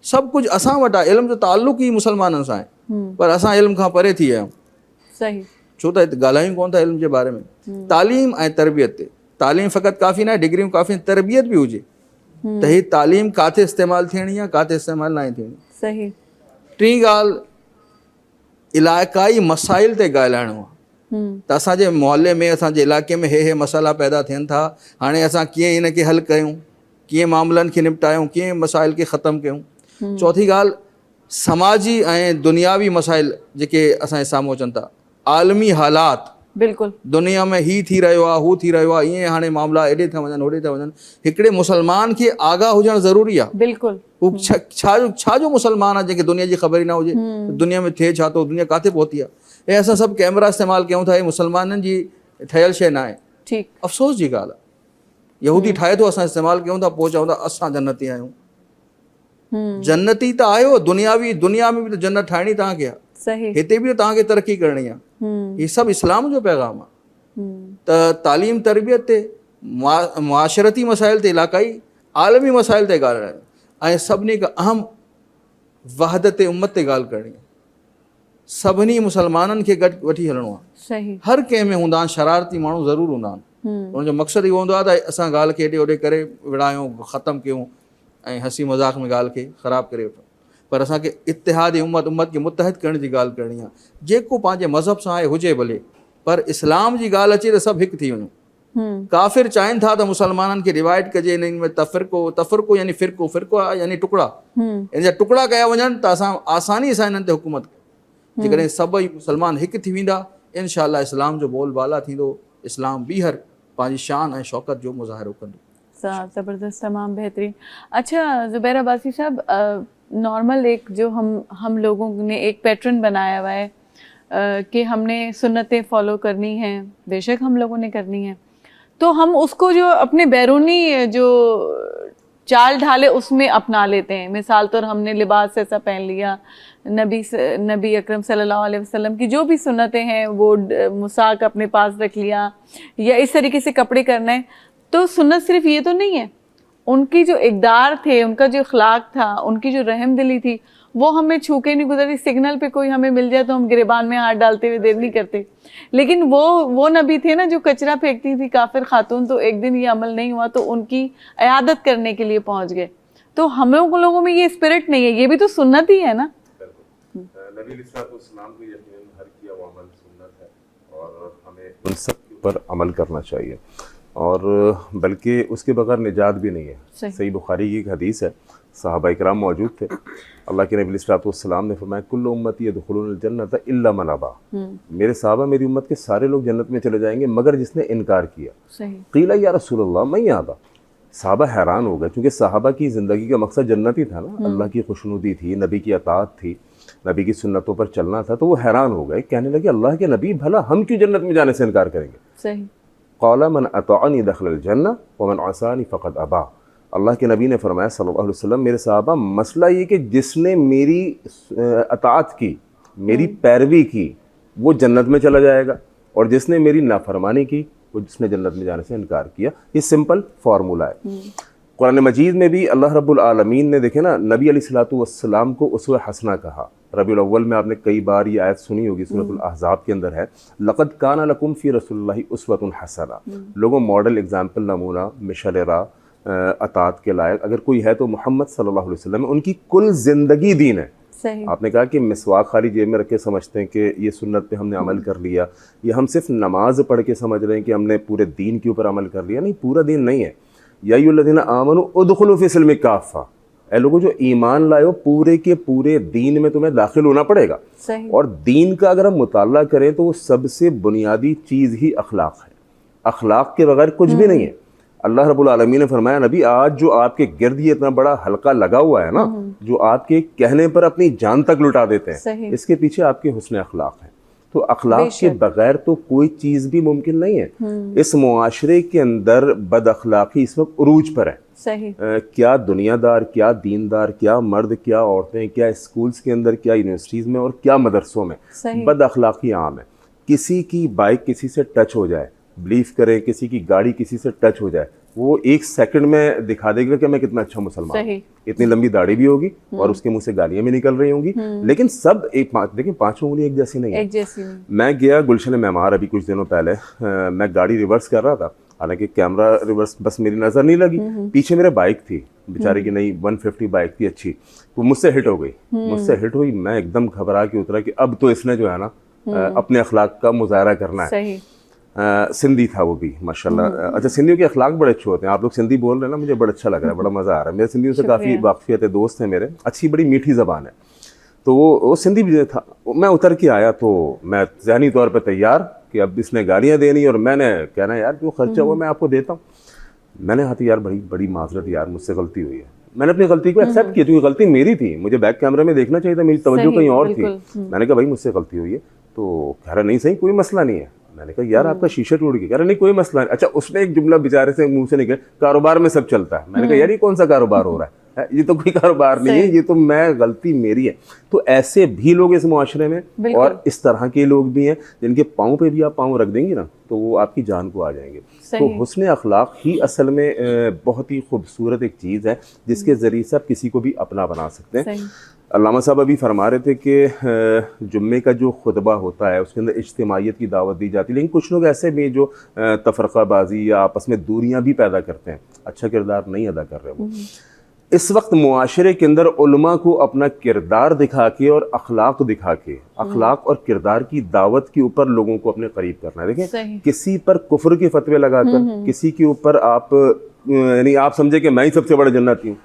सभु कुझु असां वटि आहे। इल्म जो ताल्लुक़ ई मुसलमाननि सां आहे, पर असां इल्म खां परे थी विया आहियूं। सही। छो त हिते ॻाल्हायूं कोन था इल्म जे बारे में। तालीम ऐं तरबियत ते, तालीम फ़क़ति काफ़ी न आहे, डिग्रियूं काफ़ी, तरबियत बि हुजे त हीअ तालीम किथे इस्तेमालु थियणी आहे, किथे इस्तेमालु न थियणी। सही। टी ॻाल्हि इलाइक़ाई मसाइल ते ॻाल्हाइणो आहे त असांजे मोहल्ले में, असांजे इलाइक़े में हे मसाइला पैदा थियनि था, हाणे असां कीअं इन खे हल कयूं, कीअं मामलनि खे निपटायूं, कीअं मसाइल खे ख़तमु कयूं। चौथी ॻाल्हि समाजी ऐं दुनियावी मसाइल जेके असांजे साम्हूं अचनि था, आलमी हालात, बिल्कुलु दुनिया में ही थी रहियो आहे, हू थी रहियो आहे, ईअं हाणे मामला एॾे था वञनि, होॾे था वञनि। हिकिड़े मुसलमान खे आगाह हुजणु ज़रूरी आहे। बिल्कुलु। हू छाजो मुसलमान आहे जंहिंखे दुनिया जी ख़बर ई न हुजे, दुनिया में थिए छा थो, दुनिया किथे पहुती आहे। ऐं असां सभु कैमरा इस्तेमालु कयूं था, हे मुसलमाननि जी ठहियल शइ न आहे। ठीकु, अफ़सोस जी ॻाल्हि आहे। यहूदी ठाहे थो, असां इस्तेमालु कयूं था, पोइ चऊं था असां जन्नती आहियूं। जन्नती त आहियो, दुनिया में बि त जन्नत ठाहिणी तव्हांखे आहे। सही। हिते बि त तव्हांखे तरक़ी करणी आहे। हीउ सभु इस्लाम जो पैगाम आहे। त तालीम तरबियत ते, मुआशरती मसाइल ते, इलाक़ाई आलमी मसाइल ते ॻाल्हाइणु, ऐं सभिनी खां अहम वहदत उम्मत ते ॻाल्हि करणी आहे। सभिनी मुसलमाननि खे गॾु वठी हलणो आहे। सही। हर कंहिं में हूंदा आहिनि शरारती माण्हू, ज़रूरु हूंदा आहिनि। उनजो मक़सदु इहो हूंदो आहे त असां ॻाल्हि खे हेॾे होॾे करे विड़ायूं, ख़तमु कयूं ऐं हंसी मज़ाक में ॻाल्हि खे ख़राबु करे वठूं। पर असांखे इत्तिहाद उम्मत खे मुतहद करण जी ॻाल्हि करणी आहे। जेको पंहिंजे मज़हब सां आहे हुजे भले, पर इस्लाम जी ॻाल्हि अचे त सभु हिकु थी वञूं। काफ़िर चाहिनि था त मुसलमाननि खे डिवाइड कजे, इन्हनि में तफ़रको यानी फ़िरको यानी टुकड़ा, इन जा टुकड़ा कया वञनि त असां आसानी सां इन्हनि ते हुकूमत कयूं। जेकॾहिं सभई मुसलमान हिकु थी वेंदा, इंशाअल्लाह इस्लाम जो बोलबाला थींदो, इस्लाम ॿीहर पंहिंजी शान ऐं शौक़त जो मुज़ाहिरो कंदो। ज़बरदस्त, तमाम बेहतरीन। अच्छा ज़ुबैर अब्बासी साहब, नॉर्मल एक जो हम लोगों ने एक पैटर्न बनाया हुआ है कि हमने सुन्नतें फॉलो करनी हैं, बेशक हम लोगों ने करनी है, तो हम उसको जो अपने बैरूनी जो चाल ढाले उसमें अपना लेते हैं। मिसाल तौर हमने लिबास ऐसा पहन लिया, नबी अकरम सल्लल्लाहु अलैहि वसल्लम की जो भी सुन्नतें हैं वो मुसाक अपने पास रख लिया, या इस तरीके से कपड़े करना है। तो सुन्नत सिर्फ ये तो नहीं है, उनकी जो इक़दार थे, उनका जो अखलाक था, उनकी जो रहम दिली थी, वो हमें छू के नहीं गुजरी। सिग्नल पे कोई हमें मिल जाए तो हम गिरबान में हाथ डालते हुए देर नहीं करते। लेकिन वो नबी थे ना जो कचरा फेंकती थी काफिर खातून, तो एक दिन ये अमल नहीं हुआ तो उनकी इयादत करने के लिए पहुंच गए। तो हम लोगों में ये स्पिरिट नहीं है, ये भी तो सुन्नत ही है ना। नबी अलैहिस्सलाम को यकीनन हर किया वो अमल सुन्नत है और हमें उन सब के ऊपर अमल करना चाहिए, और बल्कि उसके बगैर निजात भी नहीं है। सही बुखारी की एक हदीस है, सहाबा इकराम मौजूद थे, अल्लाह के नबी अलैहिस्सलाम ने फरमाया कुल्लु उम्मती यदखुलूनल जन्नत इल्ला मन अबा, मेरे सहाबा, मेरी उम्मत के सारे लोग जन्नत में चले जाएंगे मगर जिसने इनकार किया। क़ीला या रसूलल्लाह मैं याबा, सहाबा हैरान हो गए, क्योंकि सहाबा की ज़िंदगी का मकसद जन्नत ही था ना, अल्लाह की खुशनुदी थी, नबी की अताअत थी, नबी की सुन्नतों पर चलना था। तो वो हैरान हो गए, कहने लगे अल्लाह के नबी भला हम क्यों जन्नत में जाने से इनकार करेंगे। सही। क़ाला मन अतअनी दखलल जन्नह व मन असानी फ़क़द अबा, अल्लाह के नबी ने फरमाया सल्लल्लाहु अलैहि वसल्लम, मेरे सहाबा मसला ये कि जिसने मेरी अताअत की, मेरी पैरवी की, वो जन्नत में चला जाएगा, और जिसने मेरी नाफरमानी की, वो जिसने जन्नत में जाने से इनकार किया। ये सिंपल फार्मूला है। कुरान मजीद में भी अल्लाह रब्बुल आलमीन ने देखे ना, नबी अलैहिस्सलातु वस्सलाम को उसवे हसना कहा, रबीउल अव्वल में आपने कई बार ये आयत सुनी होगी, सूरतुल अहज़ाब के अंदर है, लक़द काना लकुम फ़ी रसूलिल्लाहि उस्वतुन हसना। लोगों, मॉडल, एग्जाम्पल, नमूना, मिशल राह, अतात के लायक अगर कोई है तो मोहम्मद सल्लल्लाहु अलैहि वसल्लम है। उनकी कुल ज़िंदगी दीन है। सही। आपने कहा कि मिसवाक खाली जेब में रख के समझते हैं कि ये सुन्नत पे हमने अमल कर लिया, या हम सिर्फ नमाज पढ़ के समझ रहे हैं कि हमने पूरे दीन के ऊपर अमल कर लिया। नहीं, पूरा दीन नहीं है। या अय्युहल्लज़ीना आमनू उदखुलू फ़ी सिल्मि काफ़ा, ऐ लोगों जो ईमान लाए हो, पूरे के पूरे दीन में तुम्हें दाखिल होना पड़ेगा। सही। और दीन का अगर हम मुताला करें तो वो सबसे बुनियादी चीज़ ही अखलाक है। अखलाक के बगैर कुछ भी नहीं है। अल्लाह रब्बुल आलमीन ने फरमाया, नबी आज जो आपके गिर्द ये इतना बड़ा हल्का लगा हुआ है ना, जो आपके कहने पर अपनी जान तक लुटा देते हैं, इसके पीछे आपके हुस्न अखलाक है। तो अखलाक के बगैर तो कोई चीज़ भी मुमकिन नहीं है। इस मुआशरे के अंदर बद अखलाकी इस वक्त उरूज पर है। सही। क्या दुनियादार, क्या दीनदार, क्या मर्द, क्या औरतें, क्या स्कूल्स के अंदर, क्या यूनिवर्सिटीज़ में और क्या मदरसों में बद अखलाकी आम है। किसी की बाइक किसी से टच हो जाए, बिलीव करें, किसी की गाड़ी किसी से टच हो जाए, वो एक सेकंड में दिखा देगा कि मैं कितना अच्छा मुसलमान हूं। इतनी लंबी दाढ़ी भी होगी और उसके मुंह से गालियां भी निकल रही होंगी, लेकिन सब एक देखिए, पांचों उंगली एक जैसी नहीं है। एक जैसी नहीं। मैं गया गुलशन मेमार अभी कुछ दिनों पहले, मैं गाड़ी रिवर्स कर रहा था, हालांकि कैमरा रिवर्स बस मेरी नज़र नहीं लगी, पीछे मेरे बाइक थी बेचारे की, नई 150 बाइक थी अच्छी, वो मुझसे हिट हो गई। मुझसे हिट हुई, मैं एकदम घबरा के उतरा कि अब तो इसने जो है ना अपने अखलाक का मुजाहरा करना है। सही। सिंधी था वो भी माशाल्लाह। अच्छा, सिंधियों के अखलाक बड़े अच्छे होते हैं। आप लोग सिंधी बोल रहे हैं ना, मुझे बड़ा अच्छा लग रहा है, बड़ा मज़ा आ रहा है। मेरे सिंधियों से काफ़ी वाकफियत है, दोस्त हैं मेरे, अच्छी बड़ी मीठी ज़बान है। तो वो सिंधी भी था। मैं उतर के आया तो मैं ज़हनी तौर पर तैयार कि अब इसने गालियाँ देनी और मैंने कहना यार जो खर्चा हुआ मैं आपको देता हूँ। मैंने हाथी यार बड़ी बड़ी माजरत यार, मुझसे गलती हुई है। मैंने अपनी गलती को एक्सेप्ट किया क्योंकि गलती मेरी थी, मुझे बैक कैमरे में देखना चाहिए था, मेरी तवज्जो कहीं और थी। मैंने कहा भाई मुझसे गलती हुई है। तो कह रहा नहीं सही, कोई मसला नहीं है। मैंने कहा यार आपका शीशा टूट गया। कह रहा नहीं कोई मसला नहीं। अच्छा, उसने एक जुमला बेचारे से मुंह से निकले, कारोबार में सब चलता है। मैंने कहा यार ये कौन सा कारोबार हो रहा है, ये तो कोई कारोबार नहीं है, ये तो मैं गलती मेरी है। तो ऐसे भी लोग इस मुआशरे में, और इस तरह के लोग भी हैं जिनके पाँव पे भी आप पाँव रख देंगे ना तो वो आपकी जान को आ जाएंगे। तो हुस्न अखलाक ही असल में बहुत ही खूबसूरत एक चीज़ है जिसके ज़रिए से आप किसी को भी अपना बना सकते हैं। अल्लामा साहब अभी फरमा रहे थे कि जुम्मे का जो खुतबा होता है उसके अंदर इज्तिमाइयत की दावत दी जाती है, लेकिन कुछ लोग ऐसे भी जो तफरक़ाबाजी या आपस में दूरियां भी पैदा करते हैं, अच्छा किरदार नहीं अदा कर रहे वो। इस वक्त मुआशरे के अंदर उलमा को अपना किरदार दिखा के और अखलाक दिखा के, अखलाक और किरदार की दावत के ऊपर लोगों को अपने करीब करना है। देखें, किसी पर कुफ्र के फतवे लगाकर, किसी के ऊपर आप यानी आप समझे कि मैं ही सबसे बड़ा जन्नती हूँ।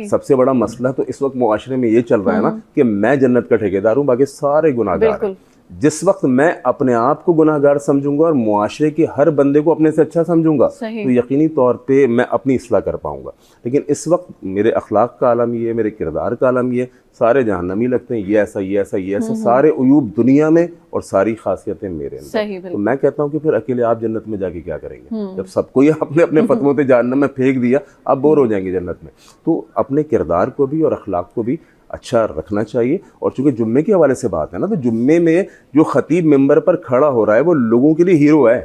सबसे बड़ा मसला तो इस वक्त मुआशरे में ये चल रहा है ना कि मैं जन्नत का ठेकेदार हूँ, बाकी सारे गुनाहगार हैं। जिस वक्त मैं अपने आप को गुनाहगार समझूंगा और मुआशरे के हर बंदे को अपने से अच्छा समझूंगा तो यकीनी तौर पे मैं अपनी इस्लाह कर पाऊंगा। लेकिन इस वक्त मेरे अखलाक का आलम ये है, मेरे किरदार का आलम ये, सारे जहन्नमी लगते हैं, ये ऐसा ये ऐसा ये ऐसा, सारे उयूब दुनिया में और सारी खासियतें मेरे अंदर। तो मैं कहता हूँ कि फिर अकेले आप जन्नत में जाके क्या करेंगे जब सबको ही अपने अपने फतवों से जहन्नम में फेंक दिया, आप बोर हो जाएंगे जन्नत में। तो अपने किरदार को भी और अखलाक को भी अच्छा रखना चाहिए। और चूंकि जुम्मे के हवाले से बात है ना, तो जुम्मे में जो खतीब मिंबर पर खड़ा हो रहा है वो लोगों के लिए हीरो है,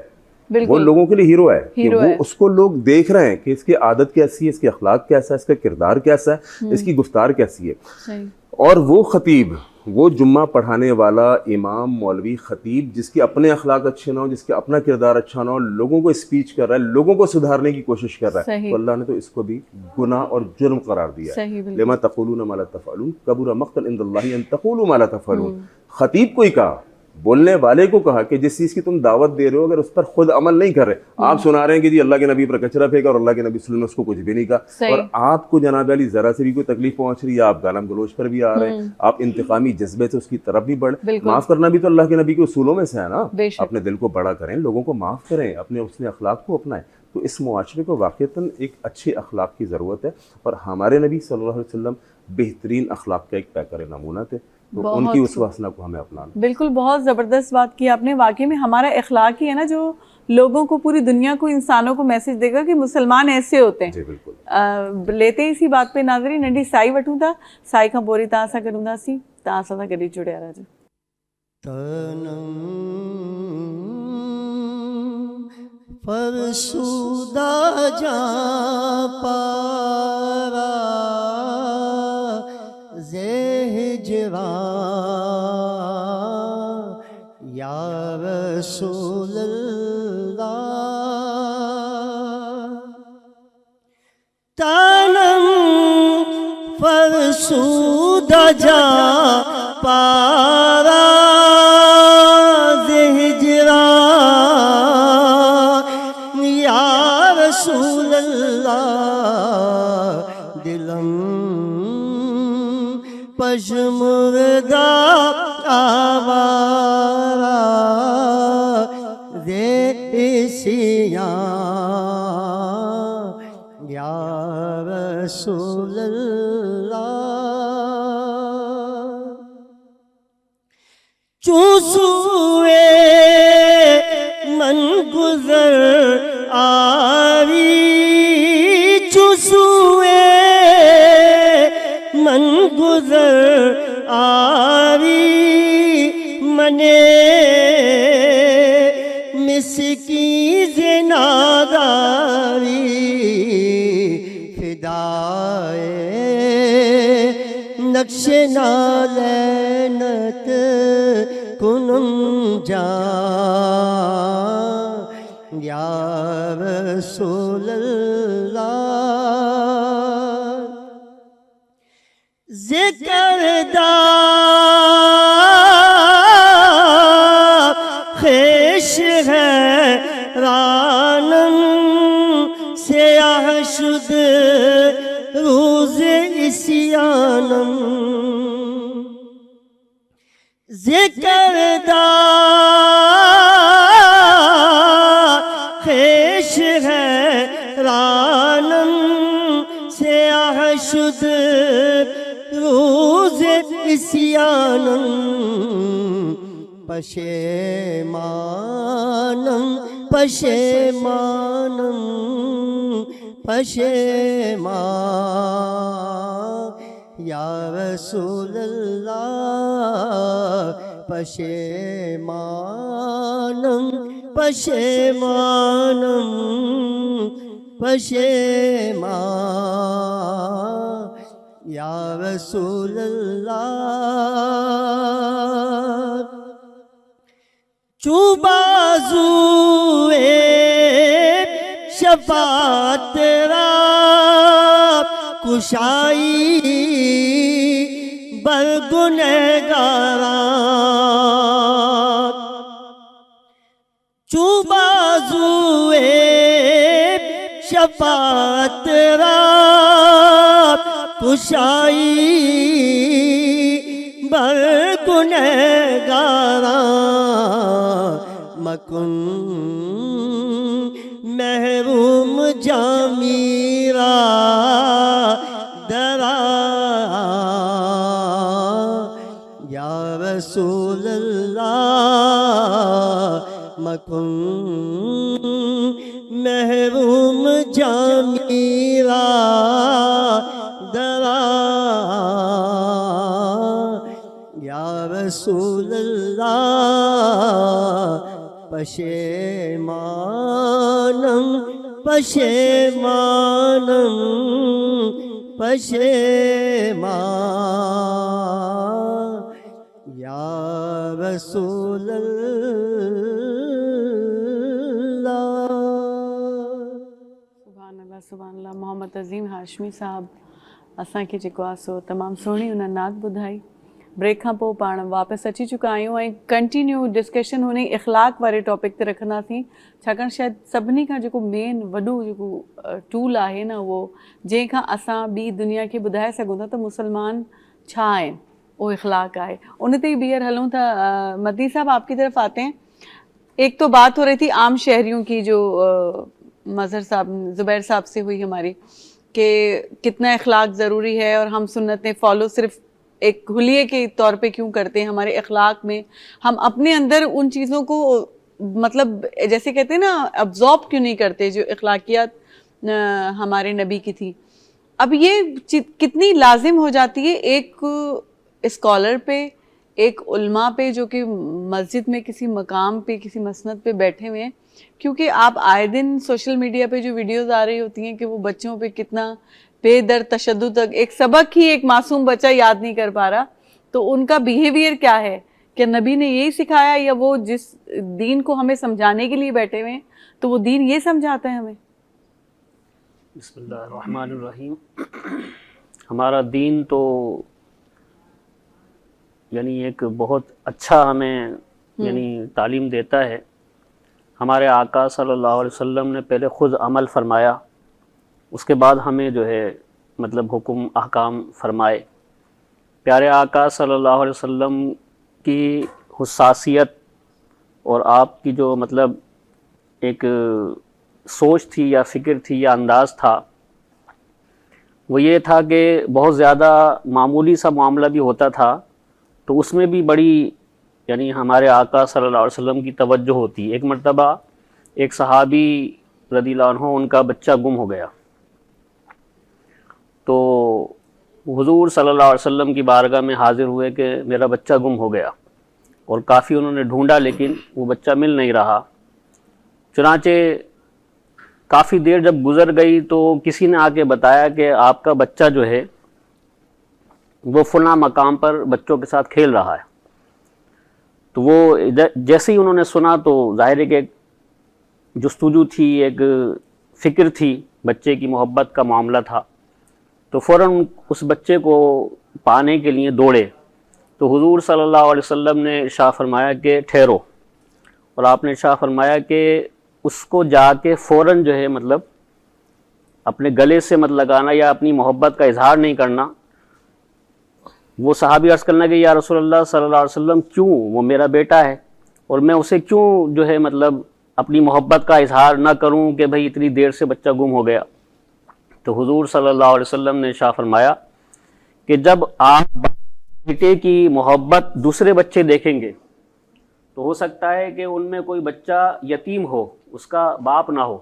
वो लोगों के लिए हीरो है कि वो उसको लोग देख रहे हैं कि इसकी आदत कैसी है, इसके अखलाक कैसा है, इसका किरदार कैसा है, इसकी गुफ्तार कैसी है। और वो खतीब, वो जुम्मा पढ़ाने वाला इमाम, मौलवी, खतीब जिसके अपने अखलाक अच्छे ना हो, जिसके अपना किरदार अच्छा ना हो, लोगों को स्पीच कर रहा है, लोगों को सुधारने की कोशिश कर रहा है, तो अल्लाह ने तो इसको भी गुनाह और जुर्म करार दिया है। लिमा तक़ूलून मा ला तफ़अलून कबुरा मक़तन इंदल्लाहि अन तक़ूलू मा ला तफ़अलून। खतीब को ही कहा, बोलने वाले को कहा कि जिस चीज़ की तुम दावत दे रहे हो अगर उस पर खुद अमल नहीं कर रहे, आप सुना रहे हैं कि जी अल्लाह के नबी पर कचरा फेंका और अल्लाह के नबी सल्लल्लाहु अलैहि वसल्लम ने उसको कुछ भी नहीं कहा, और आपको जनाब अली जरा से भी कोई तकलीफ पहुंच रही है, आप गालम गलोच पर भी आ रहे हैं, आप इंतकामी जज्बे से उसकी तरफ भी बढ़े। माफ करना भी तो अल्लाह के नबी के उसूलों में से है ना। अपने दिल को बड़ा करें, लोगों को माफ करें, अपने उसने अखलाक को अपनाएं। तो इस मुआशरे को वाक़ईतन एक अच्छे अखलाक की ज़रूरत है, और हमारे नबी सल्लल्लाहु अलैहि वसल्लम बेहतरीन अखलाक का एक पैकर नमूना थे, तो उनकी उस वासना को हमें अपनाना। बिल्कुल, बहुत ज़बरदस्त बात की आपने। वाकई में हमारा अखलाक ही है ना जो लोगों को, पूरी दुनिया को, इंसानों को मैसेज देगा कि मुसलमान ऐसे होते हैं। जी बिल्कुल। लेते इसी बात पे नाज़री नंढी साई वठूं था, साई खां पोरी तव्हां सां गॾंदासीं, तव्हां सां गॾु जुड़िया रहिजो। फरसूदा जा पारा ज़ेह ہجران یا رسول اللہ تنم فرسودہ جا پارا ہجران یا رسول اللہ دلم پشمردہ آوارا دیسیاں یا رسول اللہ چوسوے من گزر آری چوسوے من گزر آری منے مسکی زناداری فدائے نقش نالینت کنم جان یا رسول اللہ ذکر دا خیش ہے رانم سیاہ شد روز اسیانم ذکر دا خیش ہے رانم سیاہ شد روز اسیانم پشیمانم پشیمانم پشیمان یا رسول اللہ پشیمانم پشیمانم پشیمان یا رسول اللہ چوبازوئے شفاعت را کشائی بر گنہگاران چوبازوئے شفاعت را کشائی بر گنہگاران مکن محروم جامیرا درا یا رسول اللہ مکن محروم جامیرا درا یا رسول اللہ پشیمانم پشیمانم پشیمان یا رسول اللہ سبحان اللہ سبحان اللہ محمد عظیم ہاشمی صاحب اساں کے जेको आहे सो तमामु सुहिणी उन नात ॿुधाई ब्रेक खां पोइ पाण वापसि अची चुका आहियूं ऐं कंटिन्यू डिस्कशन हुन इख़लाक़ वारे टॉपिक ते रखंदासीं छाकाणि शायदि सभिनी खां जेको मेन वॾो जेको टूल आहे न उहो जंहिंखां असां ॿी दुनिया खे ॿुधाए सघूं था त मुसलमान छा आहिनि वो इख़लाक़ आहे उन ते ई ॿीहर हलूं था मदी साहब आपकी तरफ आते हैं एक तो बात हो रही थी आम शहरियों की जो मज़हर साहब ज़ुबैर साहब से हुई हमारी कि कितना इख़लाक़ ज़रूरी है और हम सुन्नतें फ़ॉलो सिर्फ एक हुलिये के तौर पे क्यों करते हैं हमारे इख़लाक़ में हम अपने अंदर उन चीज़ों को मतलब जैसे कहते हैं ना अब्ज़ॉर्ब क्यों नहीं करते जो इख़लाक़ियात हमारे नबी की थी अब ये कितनी लाजिम हो जाती है एक स्कॉलर पे एक उलमा पे जो कि मस्जिद में किसी मकाम पे किसी मसनद पे बैठे हुए हैं क्योंकि आप आए दिन सोशल मीडिया पे जो वीडियोस आ रही होती हैं कि वो बच्चों पे कितना बेदर तशद्दुद तक एक सबक ही एक मासूम बच्चा याद नहीं कर पा रहा تو ان کا بیہیویئر کیا ہے, کہ نبی نے یہی سکھایا یا وہ جس دین کو ہمیں سمجھانے کے لیے بیٹھے ہوئے ہیں تو وہ دین یہ سمجھاتا ہے ہمیں؟ بسم اللہ الرحمن الرحیم. ہمارا دین تو یعنی ایک بہت اچھا ہمیں یعنی تعلیم دیتا ہے. ہمارے آقا صلی اللہ علیہ وسلم نے پہلے خود عمل فرمایا, اس کے بعد ہمیں جو ہے مطلب حکم احکام فرمائے. پیارے آقا صلی اللہ علیہ وسلم کی حساسیت اور آپ کی جو مطلب ایک سوچ تھی یا فکر تھی یا انداز تھا, وہ یہ تھا کہ بہت زیادہ معمولی سا معاملہ بھی ہوتا تھا تو اس میں بھی بڑی یعنی ہمارے آقا صلی اللہ علیہ وسلم کی توجہ ہوتی. ایک مرتبہ ایک صحابی رضی اللہ عنہ ان کا بچہ گم ہو گیا, تو حضور صلی اللہ علیہ وسلم کی بارگاہ میں حاضر ہوئے کہ میرا بچہ گم ہو گیا, اور کافی انہوں نے ڈھونڈا لیکن وہ بچہ مل نہیں رہا. چنانچہ کافی دیر جب گزر گئی تو کسی نے آ کے بتایا کہ آپ کا بچہ جو ہے وہ فلاں مقام پر بچوں کے ساتھ کھیل رہا ہے. تو وہ جیسے ہی انہوں نے سنا تو ظاہر ہے کہ ایک جستجو تھی, ایک فکر تھی, بچے کی محبت کا معاملہ تھا, تو فوراً اس بچے کو پانے کے لیے دوڑے. تو حضور صلی اللہ علیہ وسلم نے ارشاد فرمایا کہ ٹھہرو, اور آپ نے ارشاد فرمایا کہ اس کو جا کے فوراً جو ہے مطلب اپنے گلے سے مت لگانا یا اپنی محبت کا اظہار نہیں کرنا. وہ صحابی عرض کرنے لگے یا رسول اللہ صلی اللہ علیہ وسلم کیوں, وہ میرا بیٹا ہے اور میں اسے کیوں جو ہے مطلب اپنی محبت کا اظہار نہ کروں کہ بھئی اتنی دیر سے بچہ گم ہو گیا. تو حضور صلی اللہ علیہ وسلم نے ارشاد فرمایا کہ جب آپ بیٹے کی محبت دوسرے بچے دیکھیں گے تو ہو سکتا ہے کہ ان میں کوئی بچہ یتیم ہو, اس کا باپ نہ ہو,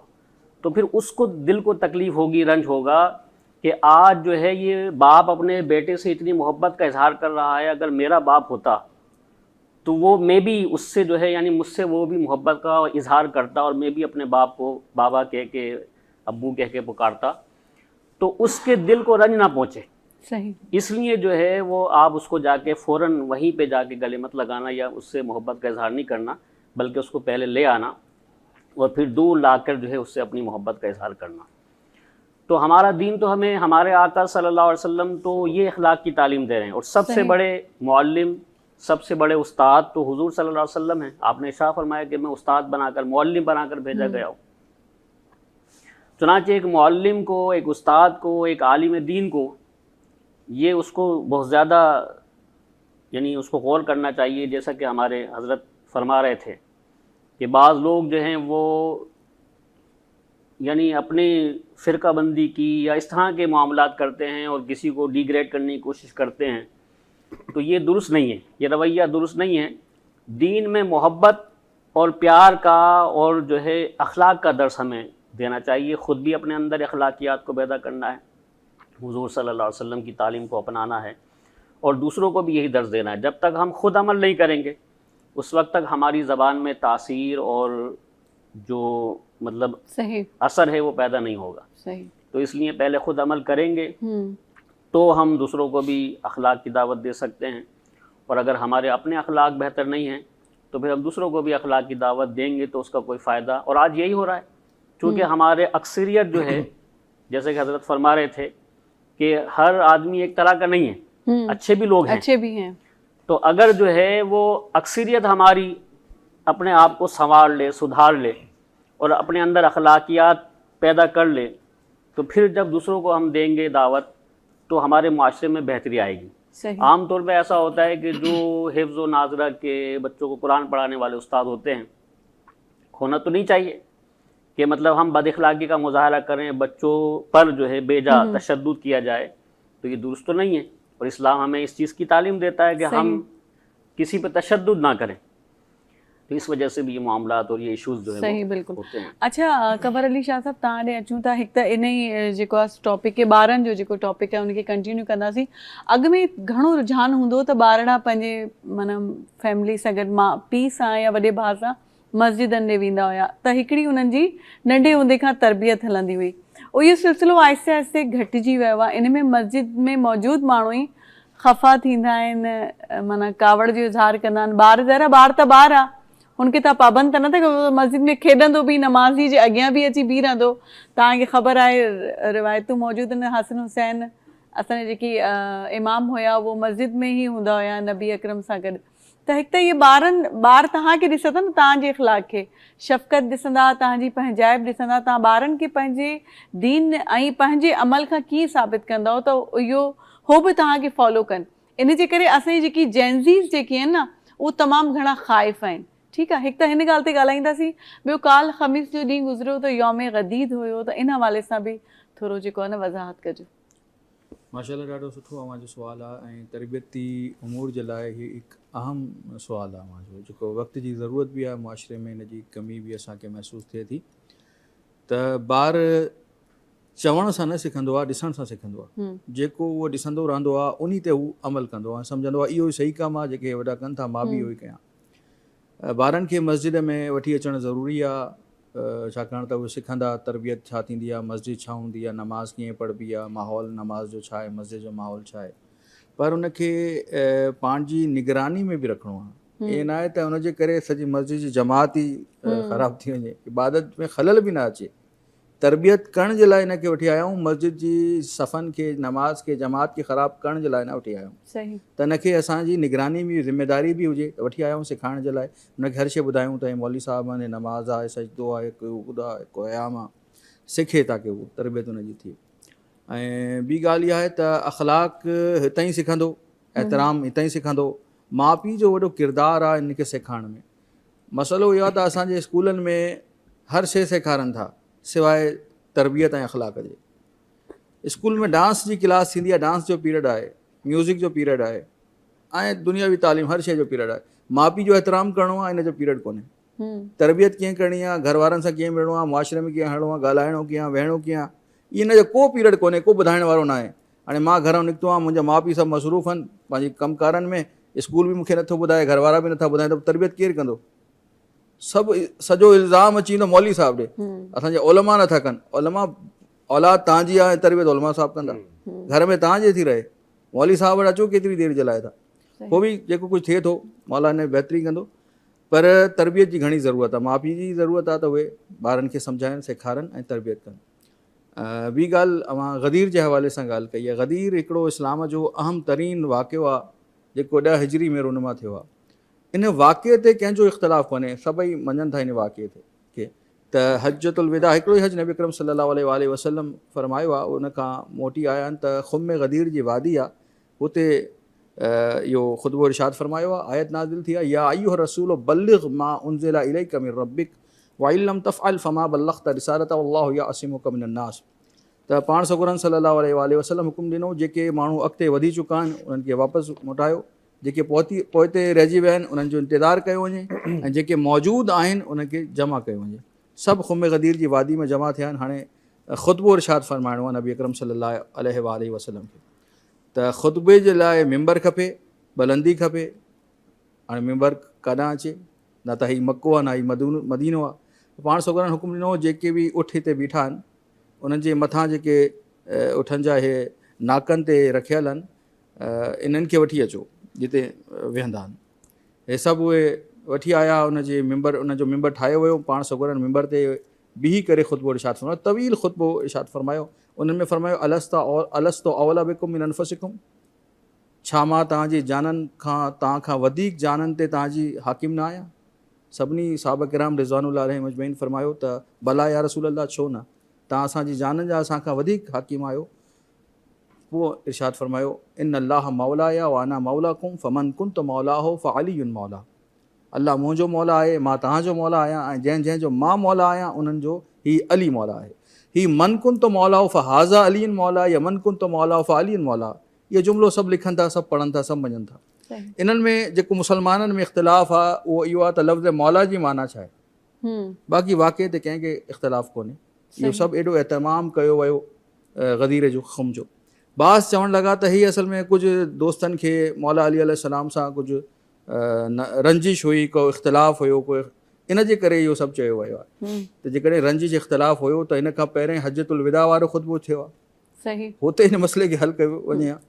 تو پھر اس کو دل کو تکلیف ہوگی, رنج ہوگا کہ آج جو ہے یہ باپ اپنے بیٹے سے اتنی محبت کا اظہار کر رہا ہے, اگر میرا باپ ہوتا تو وہ میں بھی اس سے جو ہے یعنی مجھ سے وہ بھی محبت کا اظہار کرتا اور میں بھی اپنے باپ کو بابا کہہ کے ابو کہہ کے پکارتا, تو اس کے دل کو رنج نہ پہنچے. صحیح. اس لیے جو ہے وہ آپ اس کو جا کے فوراً وہیں پہ جا کے گلے مت لگانا یا اس سے محبت کا اظہار نہیں کرنا, بلکہ اس کو پہلے لے آنا اور پھر دور لا کر جو ہے اس سے اپنی محبت کا اظہار کرنا. تو ہمارا دین تو ہمیں ہمارے آقا صلی اللہ علیہ وسلم تو یہ اخلاق کی تعلیم دے رہے ہیں, اور سب سے بڑے معلم, سب سے بڑے استاد تو حضور صلی اللہ علیہ وسلم ہیں. آپ نے ارشاد فرمایا کہ میں استاد بنا کر, معلم بنا کر بھیجا گیا ہوں. چنانچہ ایک معلم کو, ایک استاد کو, ایک عالم دین کو یہ اس کو بہت زیادہ یعنی اس کو غور کرنا چاہیے. جیسا کہ ہمارے حضرت فرما رہے تھے کہ بعض لوگ جو ہیں وہ یعنی اپنی فرقہ بندی کی یا اس طرح کے معاملات کرتے ہیں اور کسی کو ڈی گریڈ کرنے کی کوشش کرتے ہیں, تو یہ درست نہیں ہے, یہ رویہ درست نہیں ہے. دین میں محبت اور پیار کا اور جو ہے اخلاق کا درس ہمیں دینا چاہیے. خود بھی اپنے اندر اخلاقیات کو پیدا کرنا ہے, حضور صلی اللہ علیہ وسلم کی تعلیم کو اپنانا ہے, اور دوسروں کو بھی یہی درس دینا ہے. جب تک ہم خود عمل نہیں کریں گے اس وقت تک ہماری زبان میں تاثیر اور جو مطلب صحیح اثر ہے وہ پیدا نہیں ہوگا. صحیح. تو اس لیے پہلے خود عمل کریں گے تو ہم دوسروں کو بھی اخلاق کی دعوت دے سکتے ہیں, اور اگر ہمارے اپنے اخلاق بہتر نہیں ہیں تو پھر ہم دوسروں کو بھی اخلاق کی دعوت دیں گے تو اس کا کوئی فائدہ. اور آج یہی ہو رہا ہے, چونکہ ہمارے اکثریت جو ہے جیسے کہ حضرت فرما رہے تھے کہ ہر آدمی ایک طرح کا نہیں ہے, اچھے بھی لوگ ہیں, اچھے بھی ہیں. تو اگر جو ہے وہ اکثریت ہماری اپنے آپ کو سنوار لے, سدھار لے اور اپنے اندر اخلاقیات پیدا کر لے, تو پھر جب دوسروں کو ہم دیں گے دعوت تو ہمارے معاشرے میں بہتری آئے گی. صحیح. عام طور پہ ایسا ہوتا ہے کہ جو حفظ و ناظرہ کے بچوں کو قرآن پڑھانے والے استاد ہوتے ہیں, ہونا تو نہیں چاہیے کہ مطلب ہم بد اخلاقی کا مظاہرہ کریں, بچوں پر جو ہے بے جا تشدد کیا جائے, تو یہ درست تو نہیں ہے. اور اسلام ہمیں اس چیز کی تعلیم دیتا ہے کہ ہم کسی پہ تشدد نہ کریں. تو اس وجہ سے بھی یہ معاملات اور یہ ایشوز جو صحیح بالکل ہوتے ہیں. اچھا قمر علی شاہ صاحब तव्हां ॾे अचूं था. हिकु त इन ई जेको आहे टॉपिक के ॿारनि जो जेको टॉपिक आहे उनखे कंटिन्यू कंदासीं. अॻु में घणो रुझान हूंदो त ॿारड़ा पंहिंजे माना फैमिली सां गॾु मां पीउ सां या वॾे भाउ सां मस्जिदनि ॾे वेंदा हुया, त हिकिड़ी उन्हनि जी नंढे हूंदे खां तरबियत हलंदी हुई. इहो सिलसिलो आहिस्ते आहिस्ते घटिजी वियो आहे. इन में मस्जिद में मौजूदु माण्हू ई ख़फ़ा थींदा आहिनि, माना कावड़ जो इज़हार कंदा आहिनि। ॿार ज़रा ॿार त ॿार आहे, हुनखे तव्हां पाबंद त न था कयो, मस्जिद में खेॾंदो बि, नमाज़ी जे अॻियां बि अची बीह रहंदो। तव्हांखे ख़बर आहे रिवायतूं मौजूदु आहिनि, हसन हुसैन असांजा जेकी इमाम हुया उहो मस्जिद में ई हूंदा हुया नबी अकरम सां गॾु। त हिकु त इहे ॿार तव्हांखे ॾिसंदा न, तव्हांजे इख़लाक़ खे शफ़क़त ॾिसंदा, तव्हांजी पंहिंजाइप ॾिसंदा, तव्हां ॿारनि खे पंहिंजे दीन ऐं पंहिंजे अमल खां कीअं साबित कंदव त इहो हो बि तव्हांखे फॉलो कनि। इन जे करे असांजी जेकी जेंज़ीज़ जेकी आहिनि न उहे तमामु घणा ख़ाइफ़ आहिनि। ठीकु आहे, हिकु त हिन ॻाल्हि ते ॻाल्हाईंदासीं। ॿियो काल्ह ख़मीस जो ॾींहुं गुज़रियो त यौम ग़दीद हुयो, त इन हवाले सां बि थोरो जेको आहे न वज़ाहत कजो। माशाल्लाह ॾाढो सुठो अव्हांजो सुवालु आहे ऐं तरबियती उमूर जे लाइ हीउ हिकु अहम सुवालु आहे अव्हांजो, जेको वक़्त जी ज़रूरत बि आहे, मुआशिरे में हिन जी कमी बि असांखे महसूसु थिए थी। त ॿार चवण सां न सिखंदो आहे, ॾिसण सां सिखंदो आहे। जेको उहो ॾिसंदो रहंदो आहे उन ते उहो अमल कंदो आहे, सम्झंदो आहे इहो ई सही कमु आहे, जेके वॾा कनि था मां बि इहो ई कयां। ॿारनि खे मस्जिद में वठी अचणु ज़रूरी आहे, छाकाणि त उहे सिखंदा तरबियत छा थींदी आहे, मस्जिद छा हूंदी आहे, नमाज़ कीअं पढ़िबी आहे, माहौल नमाज़ जो छा आहे, मस्जिद जो माहौल छा आहे। पर उनखे पंहिंजी निगरानी में बि रखिणो आहे। ईअं न आहे त उनजे करे सॼी मस्जिद जी जमात ई ख़राबु थी वञे, इबादत में ख़लल बि न अचे। तरबियत करण जे लाइ हिनखे वठी आया आहियूं, मस्जिद जी सफ़नि खे, नमाज़ खे, जमात खे ख़राबु करण जे लाइ न वठी आया आहियूं। त हिनखे असांजी निगरानी बि ज़िम्मेदारी बि हुजे त वठी आया आहियूं सिखाइण जे लाइ। हुनखे हर शइ ॿुधायूं त मौलवी साहिब ने नमाज़ आहे, सजदो आहे, कोई ख़ुदा आहे, कोई क़याम आहे, सिखे ताकी उहो तरबियत हुनजी थिए। ऐं ॿी ॻाल्हि इहा आहे त अख़लाक हितां ई सिखंदो, एतिराम हितां ई सिखंदो। माउ पीउ जो वॾो किरदारु आहे इनखे सेखारण में। मसइलो इहो आहे त असांजे स्कूलनि में हर शइ सेखारनि था सवाइ तरबियत ऐं अख़लाक जे। स्कूल में डांस जी क्लास थींदी आहे, डांस जो पीरियड आहे, म्यूज़िक जो पीरियड आहे ऐं दुनियावी तालीम हर शइ जो पीरियड आहे। माउ पीउ जो एतिराम करिणो आहे, इन जो पीरियड कोन्हे। तरबियत कीअं करणी आहे, घर वारनि सां कीअं मिलणो आहे, मुआशिरे में कीअं हलणो आहे, ॻाल्हाइणो कीअं, वेहणो कीअं, इन जो को पीरियड कोन्हे, को ॿुधाइण वारो न आहे। हाणे मां घरां निकितो आहियां, मुंहिंजा माउ पीउ सभु मसरूफ़ आहिनि पंहिंजे कमकारनि में, स्कूल बि मूंखे नथो ॿुधाए, घर वारा बि नथा ॿुधाइनि, त तरबियत केरु कंदो? सभु सॼो इल्ज़ाम अची वेंदो मौलवी साहिब ॾे, असांजे उलमा नथा कनि। उलमा औलाद तव्हांजी आहे, तरबियत उलमा साहिब कंदा, घर में तव्हांजे थी रहे, मौलवी साहिब वटि अचो केतिरी देरि जे लाइ था। पोइ बि जेको कुझु थिए थो मौला हिन बहितरी कंदो, पर तरबियत जी घणी ज़रूरत आहे, माउ पीउ जी ज़रूरत आहे त उहे ॿारनि खे सम्झाइनि, सेखारनि ऐं तरबियत कनि। ॿी ॻाल्हि अवां गदीर जे हवाले सां ॻाल्हि कई आहे। गदीर हिकिड़ो इस्लाम जो अहम तरीन वाक़ियो आहे, जेको 10 हिजरी में रुनमा थियो आहे। इन वाक़े ते कंहिंजो इख़्तिलाफ़ कोन्हे, सभई मञनि था इन वाक़े ते त हजतुल विदा हिकिड़ो ई हज नबी अकरम सल्लल्लाहु अलैहि वसल्लम फरमायो आहे। उन खां मोटी आया आहिनि त ख़ुम गदीर जी वादी आहे, उते इहो ख़ुतबो इरशाद फरमायो आहे, आयत नाज़िल थी आहे, या अय्युह रसूल बल्लिग़ मा उनज़िला इलैका मिन रब्बिक व इन लम तफ़अल फमा बल्लग़्त रिसालत वल्लाहु यअसिमुका मिनन नास। त पाण सगुरन सल्लल्लाहु अलैहि वसल्लम हुकुम ॾिनो, जेके माण्हू अॻिते वधी चुका आहिनि उन्हनि खे वापसि मोटायो, जेके पोइते रहिजी विया आहिनि उन्हनि जो इंतज़ारु कयो वञे, ऐं जेके मौजूदु आहिनि उनखे जमा कयो वञे। सभु ख़ुम गदीर जी वादी में जमा थिया आहिनि। हाणे ख़ुतबो इरशाद फरमाइणो आहे नबी अकरम सल्लल्लाहु अलैहि वसल्लम खे, त ख़ुतबे जे लाइ मिंबर खपे, बुलंदी खपे। हाणे मिंबर काॾां अचे, न त हीउ मको आहे, न हीउ मदीनो आहे। पाण सगुरनि हुकुम ॾिनो, जेके बि उठ ते बीठा आहिनि उन्हनि जे मथां जेके उठनि जा इहे नाकनि ते रखियल आहिनि, इन्हनि खे वठी अचो जिते वेहंदा आहिनि। हे सभु उहे वठी आया, उनजे उनजो मिंबर ठाहियो वियो। पाण सगुरनि मिंबर ते बीही करे ख़ुतबो इरशाद फरमायो, तवील ख़ुतबो इरशाद फरमायो। उन्हनि में फरमायो, अलस्तो औला बिकुम मिन अनफुसिकुम, छा मां तव्हांजी जाननि खां, तव्हां खां वधीक जाननि ते तव्हांजी हाकिम न आहियां? सभिनी साहब किराम रिज़वानुल्लाह अलैहिम अजमईन फरमायो त भला या रसूल अल्लाह, छो न, तव्हां असांजी जाननि जा असांखां वधीक हाकिम आहियो। पोइ इरशाद फरमायो, इन अल्लाह मौलाया व अना मौलाकुम फमन कुंत मौलाहो फअलियुन मौला। अल्लाह मुंहिंजो मौला आहे, मां तव्हांजो मौला आहियां, ऐं जंहिंजो मां मौला आहियां उन्हनि जो ही अली मौला आहे। ही मन कुंत मौलाहो फहाज़ा अलियुन मौला, या मन कुंत मौलाहो फअलियुन मौला। इहो जुमिलो सभु लिखनि था, सभु पढ़नि था, सभु मञनि था। इन्हनि में जेको मुसलमाननि में इख़्तिलाफ़ आहे उहो इहो आहे त लफ़्ज़ मौला जी माना छा आहे, बाक़ी वाक़े ते कंहिंखे इख़्तिलाफ़ कोन्हे। इहो सभु एॾो एतमाम कयो वियो गदीर जो ख़ुम जो। बास चवणु लॻा त हीअ असल में कुझु दोस्तनि खे मौला अली अलैहिस्सलाम सां कुझु रंजिश हुई, को इख़्तिलाफ़ हुयो, कोई इन जे करे इहो सभु चयो वियो आहे। त जेकॾहिं रंजिश इख़्तिलाफ़ हुयो त इन खां पहिरें हजतुल विदा वारो ख़ुतबो थियो आहे, हुते हिन मसइले खे हल कयो वञे हा।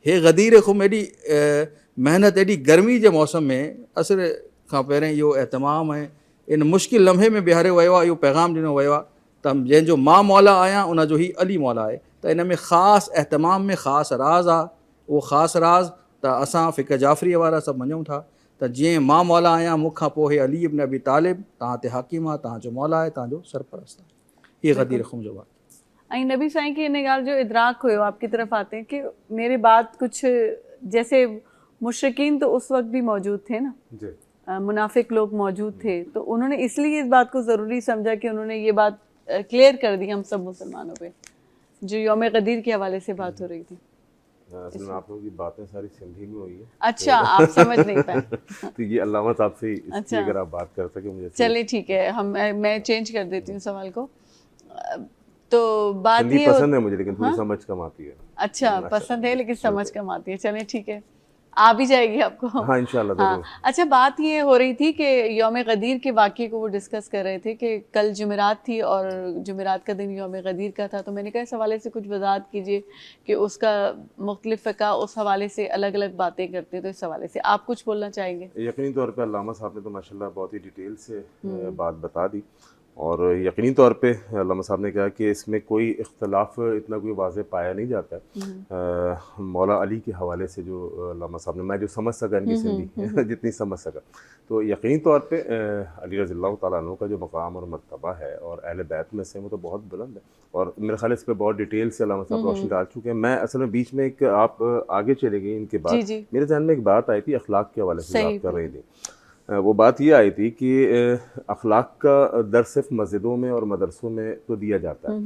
हे गदीर खुम एॾी महिनत एॾी गर्मी जे मौसम में असर खां पहिरियों इहो एहतमाम ऐं इन मुश्किल लम्हे में बिहारियो वियो आहे, इहो पैगाम ॾिनो वियो आहे त जंहिंजो मां मौला आहियां उनजो ही अली मौला आहे। त इन में ख़ासि एहतमाम में ख़ासि राज़ आहे, उहो ख़ासि राज़ त असां फ़िक़्ह जाफ़रीअ वारा सभु मञूं था त जीअं मां मौला आहियां मूंखां पोइ हे अली इब्न अबी तालिब तव्हां ते हाकिम आहे, तव्हांजो मौला आहे, तव्हांजो सरपरस्त आहे। ये गदीर खुम जो बात। ऐं नबी साईं खे इन ॻाल्हि जो इदराक हुयो, आपकी तरफ आते हैं कि मेरे बाद कुछ जैसे मुशरिकीन तो उस वक्त भी मौजूद थे ना, मुनाफिक लोग मौजूद थे, तो उन्होंने इसलिए इस बात को ज़रूरी समझा कि उन्होंने ये बात क्लियर कर दी हम सब मुसलमानों पे, जो यौम गदीर के हवाले से बात हो रही थी। असल में आप लोगों की बातें सारी सिंधी में हुई है। अच्छा, आप समझ नहीं पाए। तो ये अल्लामा साहब से इसकी अगर आप बात कर सके मुझे। चलिए ठीक है, मैं चेंज कर देती हूँ सवाल को। तो बात हिंदी ये पसंद है मुझे, लेकिन थोड़ी समझ कम आती है। अच्छा, पसंद है लेकिन समझ कम आती है। चलिए ठीक है, आ भी जाएगी आपको। हाँ इंशाल्लाह हाँ। अच्छा, बात ये हो रही थी कि यौम गदीर के वाक़े को वो डिस्कस कर रहे थे कि कल जुमेरात थी और जुमेरात का दिन यौम गदीर का था, तो मैंने कहा इस हवाले से कुछ वजाहत कीजिए कि उसका मुख्तलिफ फ़िक़्हा उस हवाले से अलग अलग बातें करते हैं, तो इस हवाले से आप कुछ बोलना चाहेंगे? यकीनी तौर पे अल्लामा साहब ने तो माशाल्लाह बहुत ही डिटेल से बात बता दी, और यकीनी तौर पे अल्लामा साहब ने कहा कि इसमें कोई इख्तलाफ इतना कोई वाज़ेह पाया नहीं जाता है। मौला अली के हवाले से जो अल्लामा साहब ने, मैं जो समझ सका इनकी सिंधी जितनी समझ सका, तो यकीनी तौर पे अली रज़ियल्लाहु तआला अन्हु का जो मकाम और मर्तबा है और अहले बैत में से वो तो बहुत बुलंद है, और मेरे ख्याल इस पर बहुत डिटेल से अल्लामा साहब रोशनी डाल चुके हैं। मैं असल में बीच में एक आप आगे चले गई इनके बाद, मेरे ज़हन में एक बात आई थी अखलाक के हवाले से बात कर रही थी। वो बात ये आई थी कि अखलाक का दर्स सिर्फ मस्जिदों में और मदरसों में तो दिया जाता है,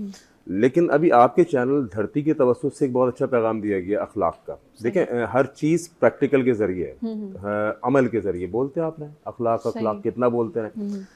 लेकिन अभी आपके चैनल धरती के तवस्सुत से एक बहुत अच्छा पैगाम दिया गया अखलाक का। देखें, हर चीज़ प्रैक्टिकल के ज़रिए, अमल के ज़रिए बोलते हैं आपने अखलाक अखलाक कितना बोलते हैं।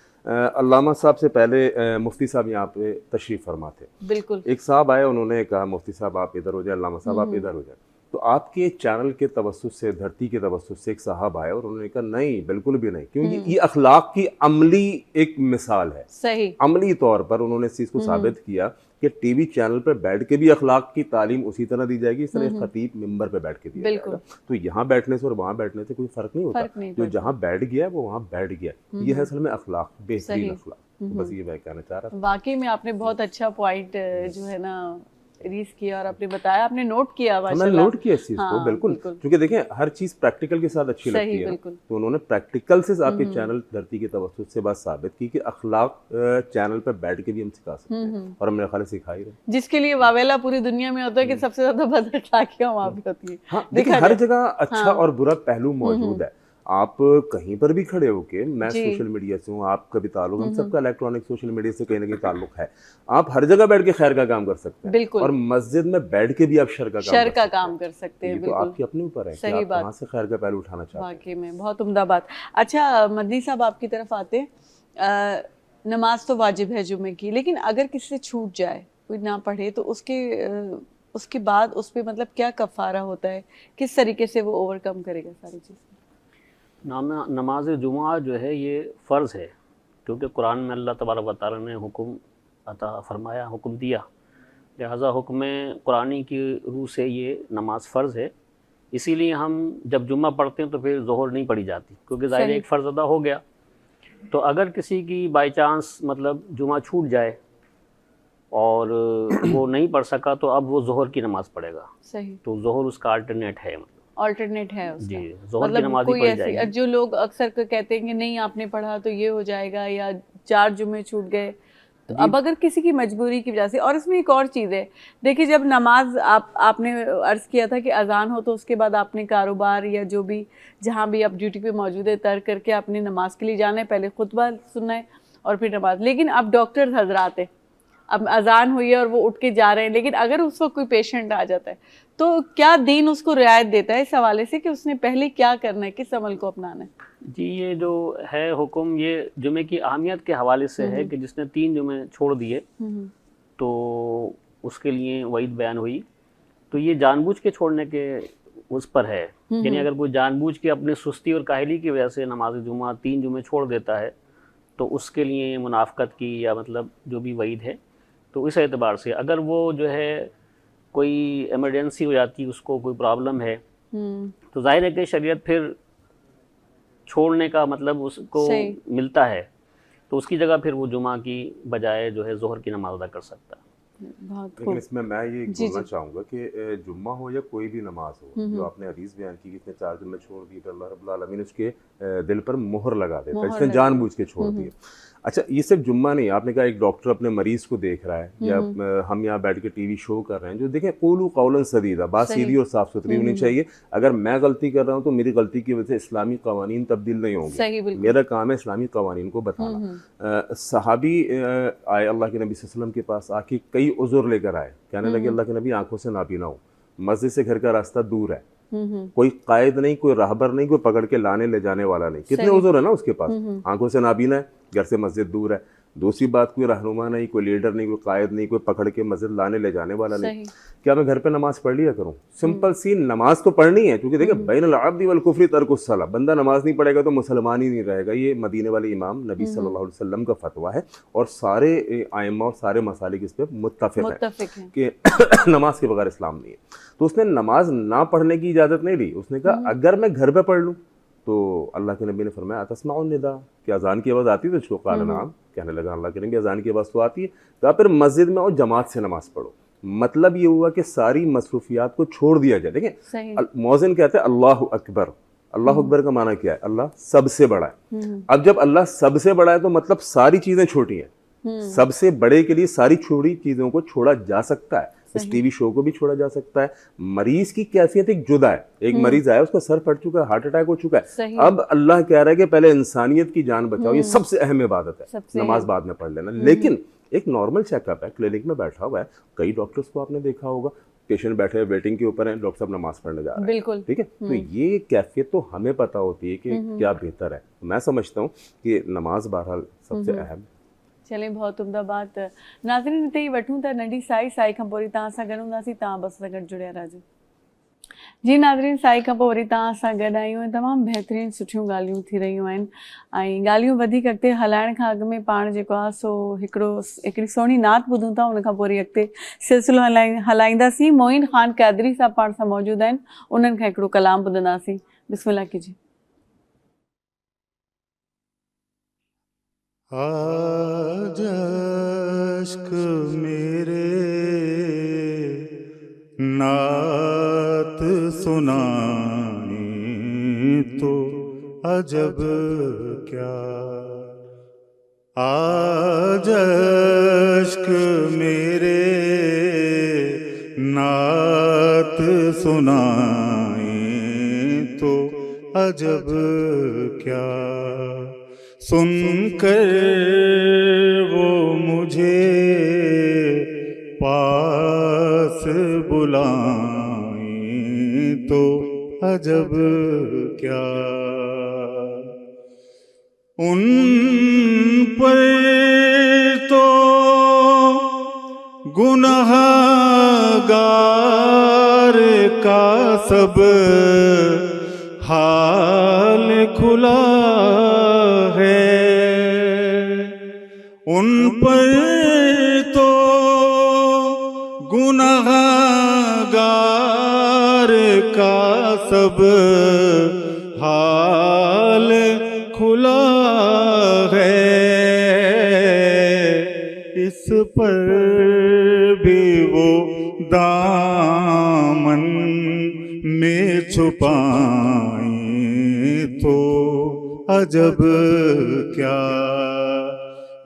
अल्लामा साहब से पहले मुफ्ती साहब यहाँ पे तशरीफ़ फरमा थे। बिल्कुल। एक साहब आए, उन्होंने कहा मुफ्ती साहब आप इधर हो जाए, अल्लामा साहब आप इधर हो जाए। तो आपके चैनल के तवस्सुत से, धरती के तवस्सुत से एक साहब आए और उन्होंने कहा नहीं, बिल्कुल भी नहीं, क्योंकि ये अखलाक की अमली एक मिसाल है। सही। अमली तौर पर उन्होंने इस चीज़ को साबित किया कि टीवी चैनल पर बैठ के भी अखलाक की तालीम उसी तरह दी जाएगी इस तरह खतीब मिंबर पे बैठ के दिया जाएगा। तो यहाँ बैठने से और वहाँ बैठने से कोई फ़र्क नहीं होता, जो जहाँ बैठ गया वो वहाँ बैठ गया। ये है असल में अखलाक, बेहतरीन अखलाक। बस ये मैं कहना चाह रहा था। वाकई में आपने बहुत अच्छा पॉइंट जो है ना रीज किया, और आपने बताया, आपने नोट किया। मैंने नोट किया इस चीज़ को, बिल्कुल, क्योंकि देखें हर चीज़ प्रैक्टिकल के साथ अच्छी लगती है, तो उन्होंने प्रैक्टिकल से आपके चैनल धरती के तवस्सुत से बात साबित की कि अखलाक चैनल पर बैठ के भी हम सिखा सकते हैं, और हम मेरे ख्याल से सिखा ही रहे, जिसके लिए वावेला पूरी दुनिया में होता है कि सबसे ज्यादा बदअखलाकियां वहाँ भी होती है। हाँ, देखिए हर जगह अच्छा और बुरा पहलू मौजूद है। आप कहीं पर भी खड़े होके, मैं सोशल मीडिया से हूँ, आपका भी ताल्लुक, हम सबका इलेक्ट्रॉनिक सोशल मीडिया से कहीं ना कहीं ताल्लुक है, आप हर जगह बैठ के खैर का काम कर सकते हैं, बिल्कुल, और मस्जिद में बैठ के भी आप शर का काम कर सकते हैं। तो आपके अपने ऊपर है कि आप कहाँ से खैर का पहलू उठाना चाहते हैं। वाकई में बहुत उम्दा बात। अच्छा मदनी साहब, आपकी तरफ आते हैं, नमाज तो वाजिब है जुम्मे की, लेकिन अगर किसी से छूट जाए, कोई ना पढ़े, तो उसके बाद उस पर मतलब क्या कफ़ारा होता है, किस तरीके से वो ओवरकम करेगा सारी चीज़? नमाज जुमा जो है ये फ़र्ज़ है, क्योंकि कुरान में अल्लाह तबारक व तआला ने हुक्म अता फरमाया, हुक्म दिया, लिहाजा हुक्म कुरानी की रूह से ये नमाज फ़र्ज़ है। इसीलिए हम जब जुम्मा पढ़ते हैं तो फिर ज़ोहर नहीं पढ़ी जाती, क्योंकि ज़ाहिर एक फ़र्ज़ अदा हो गया। तो अगर किसी की बाई चांस मतलब जुमा छूट जाए और वो नहीं पढ़ सका, तो अब वो ज़ोहर की नमाज़ पढ़ेगा। सही। तो ज़ोहर उसका अल्टरनेट है, ऑल्टरनेट है उसका। जी, ज़ोहर की नमाज़ ही पढ़ जाएगी। जो लोग अक्सर कहते हैं कि नहीं आपने पढ़ा तो ये हो जाएगा, या 4 जुम्मे छूट गए, तो अब अगर किसी की मजबूरी की वजह से, और इसमें एक और चीज़ है, देखिए जब नमाज आपने अर्ज़ किया था कि अजान हो तो उसके बाद आपने कारोबार या जो भी जहाँ भी आप ड्यूटी पे मौजूद है तर्क करके आपने नमाज के लिए जाना है, पहले खुतबा सुनना है और फिर नमाज। लेकिन अब डॉक्टर हजरात है, अब अजान हुई है और वो उठ के जा रहे हैं, लेकिन अगर उस वक्त कोई पेशेंट आ जाता है तो क्या दीन उसको रियायत देता है इस हवाले से कि उसने पहले क्या करना है, किस अमल को अपनाना है? जी, ये जो है हुक्म, ये जुमे की अहमियत के हवाले से है कि जिसने 3 जुमे छोड़ दिए तो उसके लिए वईद बयान हुई। तो ये जानबूझ के छोड़ने के उस पर है, यानी अगर कोई जानबूझ के अपने सुस्ती और काहली की वजह से नमाज जुमा 3 जुमे छोड़ देता है तो उसके लिए मुनाफ़कत की या मतलब जो भी वईद है। तो इस एतबार से अगर वो जो है کوئی ایمرجنسی ہو جاتی ہے، اس کو کوئی پرابلم ہے، تو ظاہر ہے کہ شریعت پھر چھوڑنے کا مطلب اس کو ملتا ہے، تو اس کی جگہ پھر وہ جمعہ کی بجائے جو ہے ظہر کی نماز ادا کر سکتا ہے۔ لیکن اس میں یہ بولنا چاہوں گا کہ جمعہ ہو یا کوئی بھی نماز ہو، جو آپ نے حدیث بیان کی کہ اس نے 4 دن میں چھوڑ دی تو اللہ رب العالمین اس کے دل پر مہر لگا دیتا ہے، اس نے جان بوجھ کے چھوڑ دی۔ اچھا، یہ صرف جمعہ نہیں، آپ نے کہا ایک ڈاکٹر اپنے مریض کو دیکھ رہا ہے، یا ہم یہاں بیٹھ کے ٹی وی شو کر رہے ہیں، جو دیکھیں قولوا قولا سدیدا، بات سیدھی اور صاف ستھری ہونی چاہیے۔ اگر میں غلطی کر رہا ہوں تو میری غلطی کی وجہ سے اسلامی قوانین تبدیل نہیں ہوں گے، میرا کام ہے اسلامی قوانین کو بتانا۔ صحابی آئے اللہ کے نبی صلی اللہ علیہ وسلم کے پاس، آ کے کئی عذر لے کر آئے، کہنے لگے اللہ کے نبی آنکھوں سے نابینا ہوں، مسجد سے گھر کا راستہ دور ہے، کوئی قائد نہیں، کوئی راہبر نہیں، کوئی پکڑ کے لانے لے جانے والا نہیں، کتنے عذر ہے نا اس کے پاس، آنکھوں سے نابینا ہے، گھر سے مسجد دور ہے۔ دوسری بات، کوئی رہنما نہیں، کوئی لیڈر نہیں، کوئی قائد نہیں، کوئی پکڑ کے مسجد لانے لے جانے والا نہیں، کیا میں گھر پہ نماز پڑھ لیا کروں؟ سمپل سی نماز تو پڑھنی ہے، کیونکہ دیکھیں بین العبد والکفر ترک الصلاۃ، بندہ نماز نہیں پڑھے گا تو مسلمان ہی نہیں رہے گا۔ یہ مدینے والے امام نبی صلی اللہ علیہ وسلم کا فتویٰ ہے، اور سارے ائمہ اور سارے مسالک اس پہ متفق ہیں کہ نماز کے بغیر اسلام نہیں ہے۔ تو اس نے نماز نہ پڑھنے کی اجازت نہیں دی، اس نے کہا اگر میں گھر پہ پڑھ لوں تو اللہ کے نبی نے فرمایا اتسمعوا النداء، کہ اذان کی آواز آتی ہے تجھ کو؟ قال نعم، کہنے لگا اللہ کے نبی اذان کی آواز تو آتی ہے۔ کہا پھر مسجد میں اور جماعت سے نماز پڑھو۔ مطلب یہ ہوا کہ ساری مصروفیات کو چھوڑ دیا جائے۔ دیکھیں مؤذن کہتے ہیں اللہ اکبر، اللہ اکبر کا معنی کیا ہے؟ اللہ سب سے بڑا ہے۔ اب جب اللہ سب سے بڑا ہے تو مطلب ساری چیزیں چھوٹی ہیں، سب سے بڑے کے لیے ساری چھوٹی چیزوں کو چھوڑا جا سکتا ہے، اس ٹی وی شو کو بھی چھوڑا جا سکتا ہے۔ مریض کی کیفیت ایک جدا ہے، ایک مریض آیا اس کا سر پھٹ چکا ہے، ہارٹ اٹیک ہو چکا ہے، اب اللہ کہہ رہا ہے کہ پہلے انسانیت کی جان بچاؤ، یہ سب سے اہم عبادت ہے، نماز بعد میں پڑھ لینا۔ لیکن ایک نارمل چیک اپ ہے، کلینک میں بیٹھا ہوا ہے، کئی ڈاکٹرز کو آپ نے دیکھا ہوگا، پیشنٹ بیٹھے ویٹنگ کے اوپر ہیں، ڈاکٹر صاحب نماز پڑھنے جا رہے ہیں، بالکل ٹھیک ہے۔ تو یہ کیفیت تو ہمیں پتہ ہوتی ہے کہ کیا بہتر ہے۔ میں سمجھتا ہوں کہ نماز بہرحال سب سے اہم۔ چلیں، بہت عمدہ بات۔ ناظرین हिते ई वठूं था नंढी साई खां पोइ वरी तव्हां सां गॾु हूंदासीं, तव्हां बस सां गॾु जुड़िया रहिजो। जी नाज़रीन, साई खां पोइ वरी तव्हां सां गॾु आहियूं ऐं तमामु बहितरीनु सुठियूं ॻाल्हियूं थी रहियूं आहिनि, ऐं ॻाल्हियूं वधीक अॻिते हलाइण खां अॻु में पाण जेको आहे सो हिकिड़ी सुहिणी नात ॿुधूं था, उन खां पोइ वरी अॻिते सिलसिलो हलाईंदासीं। मोइन ख़ान क़ादरी साहब पाण सां मौजूदु आहिनि, उन्हनि खां हिकिड़ो कलाम ॿुधंदासीं। बिस्मिल्लाह कीजिए। आज अश्क मेरे नात सुनाए तो अजब क्या, आज अश्क मेरे नात सुनाए तो अजब क्या, सुन कर वो मुझे पास बुलाए तो अजब क्या, उन पर तो गुनहगार का सब हाल खुला है, उन पर तो गुनहगार का सब हाल खुला है, इस पर भी वो दामन में छुपाए तो अजब क्या,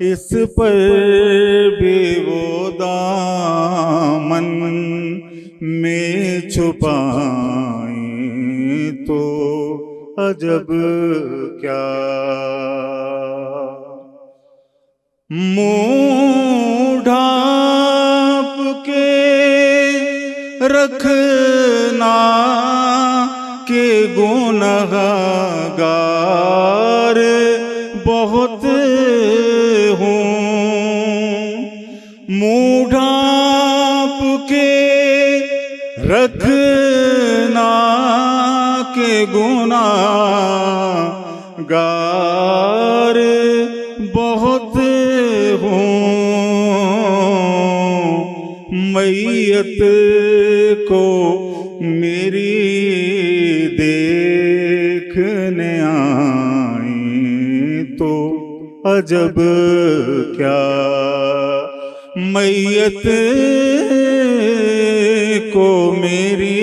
इस पर भी वो दामन में छुपाए तो अजब क्या, मुँह ढाँप के रखना के गुनहगार बहुत हूँ, मुँह ढाँप के रखना के गुनहगार बहुत हूँ, मैयत آئیں تو عجب کیا، میت کو میری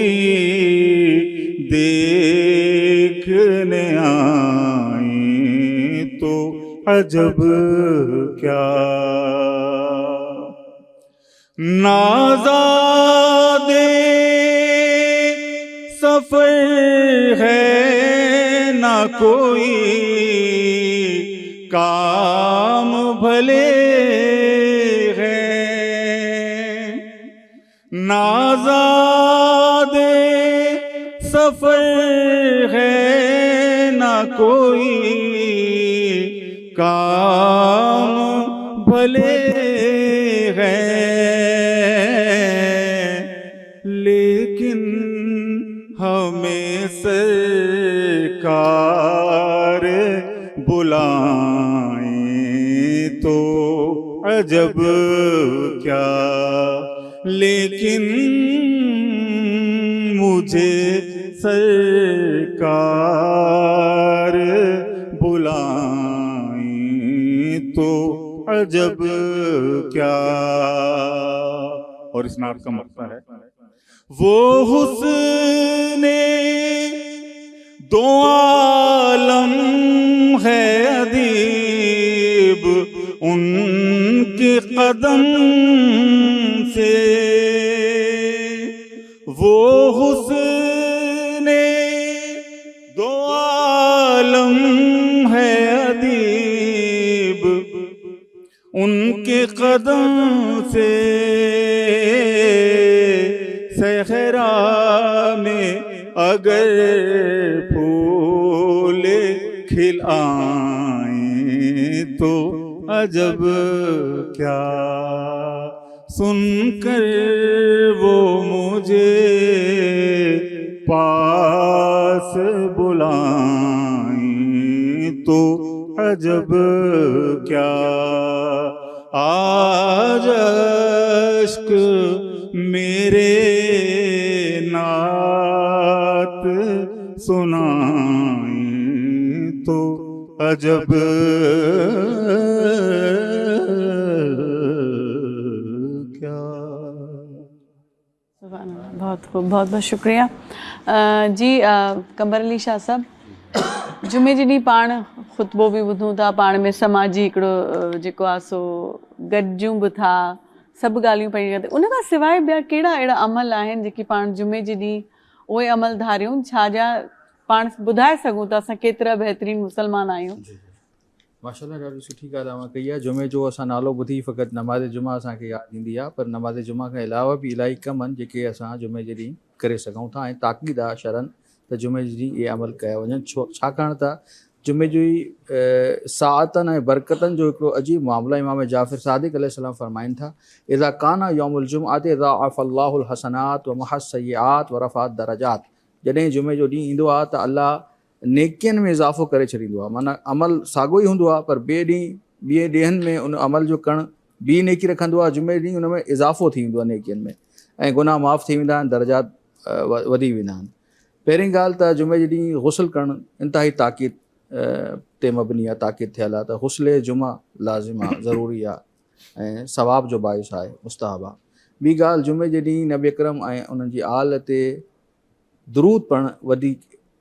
دیکھنے آئیں تو عجب کیا، نازادے سفر ہے نہ کوئی کام بھلے ہیں، نازادے سفر ہے نہ کوئی کام بھلے ہیں، لیکن ہمیں سرکار بلائیں تو عجب کیا، لیکن مجھے سرکار بلائیں تو عجب کیا۔ اور اس نعت کا مقصد ہے وہ حسن دو عالم ہے ادیب ان کے قدم سے، وہ حسن دو عالم ہے ادیب ان کے قدم سے، صحرا میں اگر پھول کھل آئیں تو عجب کیا، سن کر وہ مجھے پاس بلائیں تو عجب کیا، آج اشک میرے نعت سنائیں تو عجب کیا۔ سبحان اللہ، بہت خوب، بہت بہت شکریہ جی قمر علی شاہ صاحب۔ जुमे जी ॾींहुं पाण ख़ुतबो बि ॿुधूं था, पाण में समाजी हिकिड़ो जेको आहे सो गॾिजूं बि था, सभु ॻाल्हियूं पढ़ी उन खां सवाइ ॿिया कहिड़ा अहिड़ा अमल आहिनि जेकी पाण जुमे जे ॾींहुं उहे अमल धारियूं, छा जा पाण ॿुधाए सघूं था असां केतिरा बहितरीनु मुस्लमान आहियूं? माशाल्लाह, ॾाढी सुठी ॻाल्हि तव्हां कई आहे। जुमे जो असां नालो ॿुधी फ़क़ति नमाज़ जुमा असांखे यादि ईंदी आहे, पर नमाज़ जुमा खां अलावा बि इलाही कम आहिनि जेके असां जुमे जे ॾींहुं करे सघूं था, ऐं ताक़ीद आहे शरन त जुमे जे ॾींहुं इहे अमल कया वञनि। छाकाणि त जुमे जी साअतनि ऐं बरकतनि जो हिकिड़ो अजीब मामलो इमाम जाफ़िर सादिक़ अलैहिस्सलाम फरमाइनि था, इज़ा काना यौमुल जुमअति ज़ाअफ़ल्लाहुल हसनात व महस सय्यात व रफ़अत दरजात। जॾहिं जुमे जो ॾींहुं ईंदो आहे त अल्लाह नेकियुनि में इज़ाफ़ो करे छॾींदो आहे, माना अमल साॻियो ई हूंदो आहे पर ॿिए ॾींहंनि में उन अमल जो करणु ॿी नेकी रखंदो आहे, जुमे ॾींहुं उन में इज़ाफ़ो थी वेंदो आहे नेकियुनि में, ऐं गुनाह माफ़ थी वेंदा आहिनि, दर्जात वधी वेंदा आहिनि। पहिरीं ॻाल्हि त जुमे जे ॾींहुं गुस्ल करणु इंतिहाई ताक़ीद ते मबनी आहे, ताक़ीद थियल आहे त गुस्ल जुमा लाज़िम आहे, ज़रूरी आहे ऐं सवाब जो बाइस आहे, मुस्तहब आहे। ॿी ॻाल्हि, जुमे जे ॾींहुं नबी अकरम ऐं उन्हनि जी आल ते दुरूद पढ़णु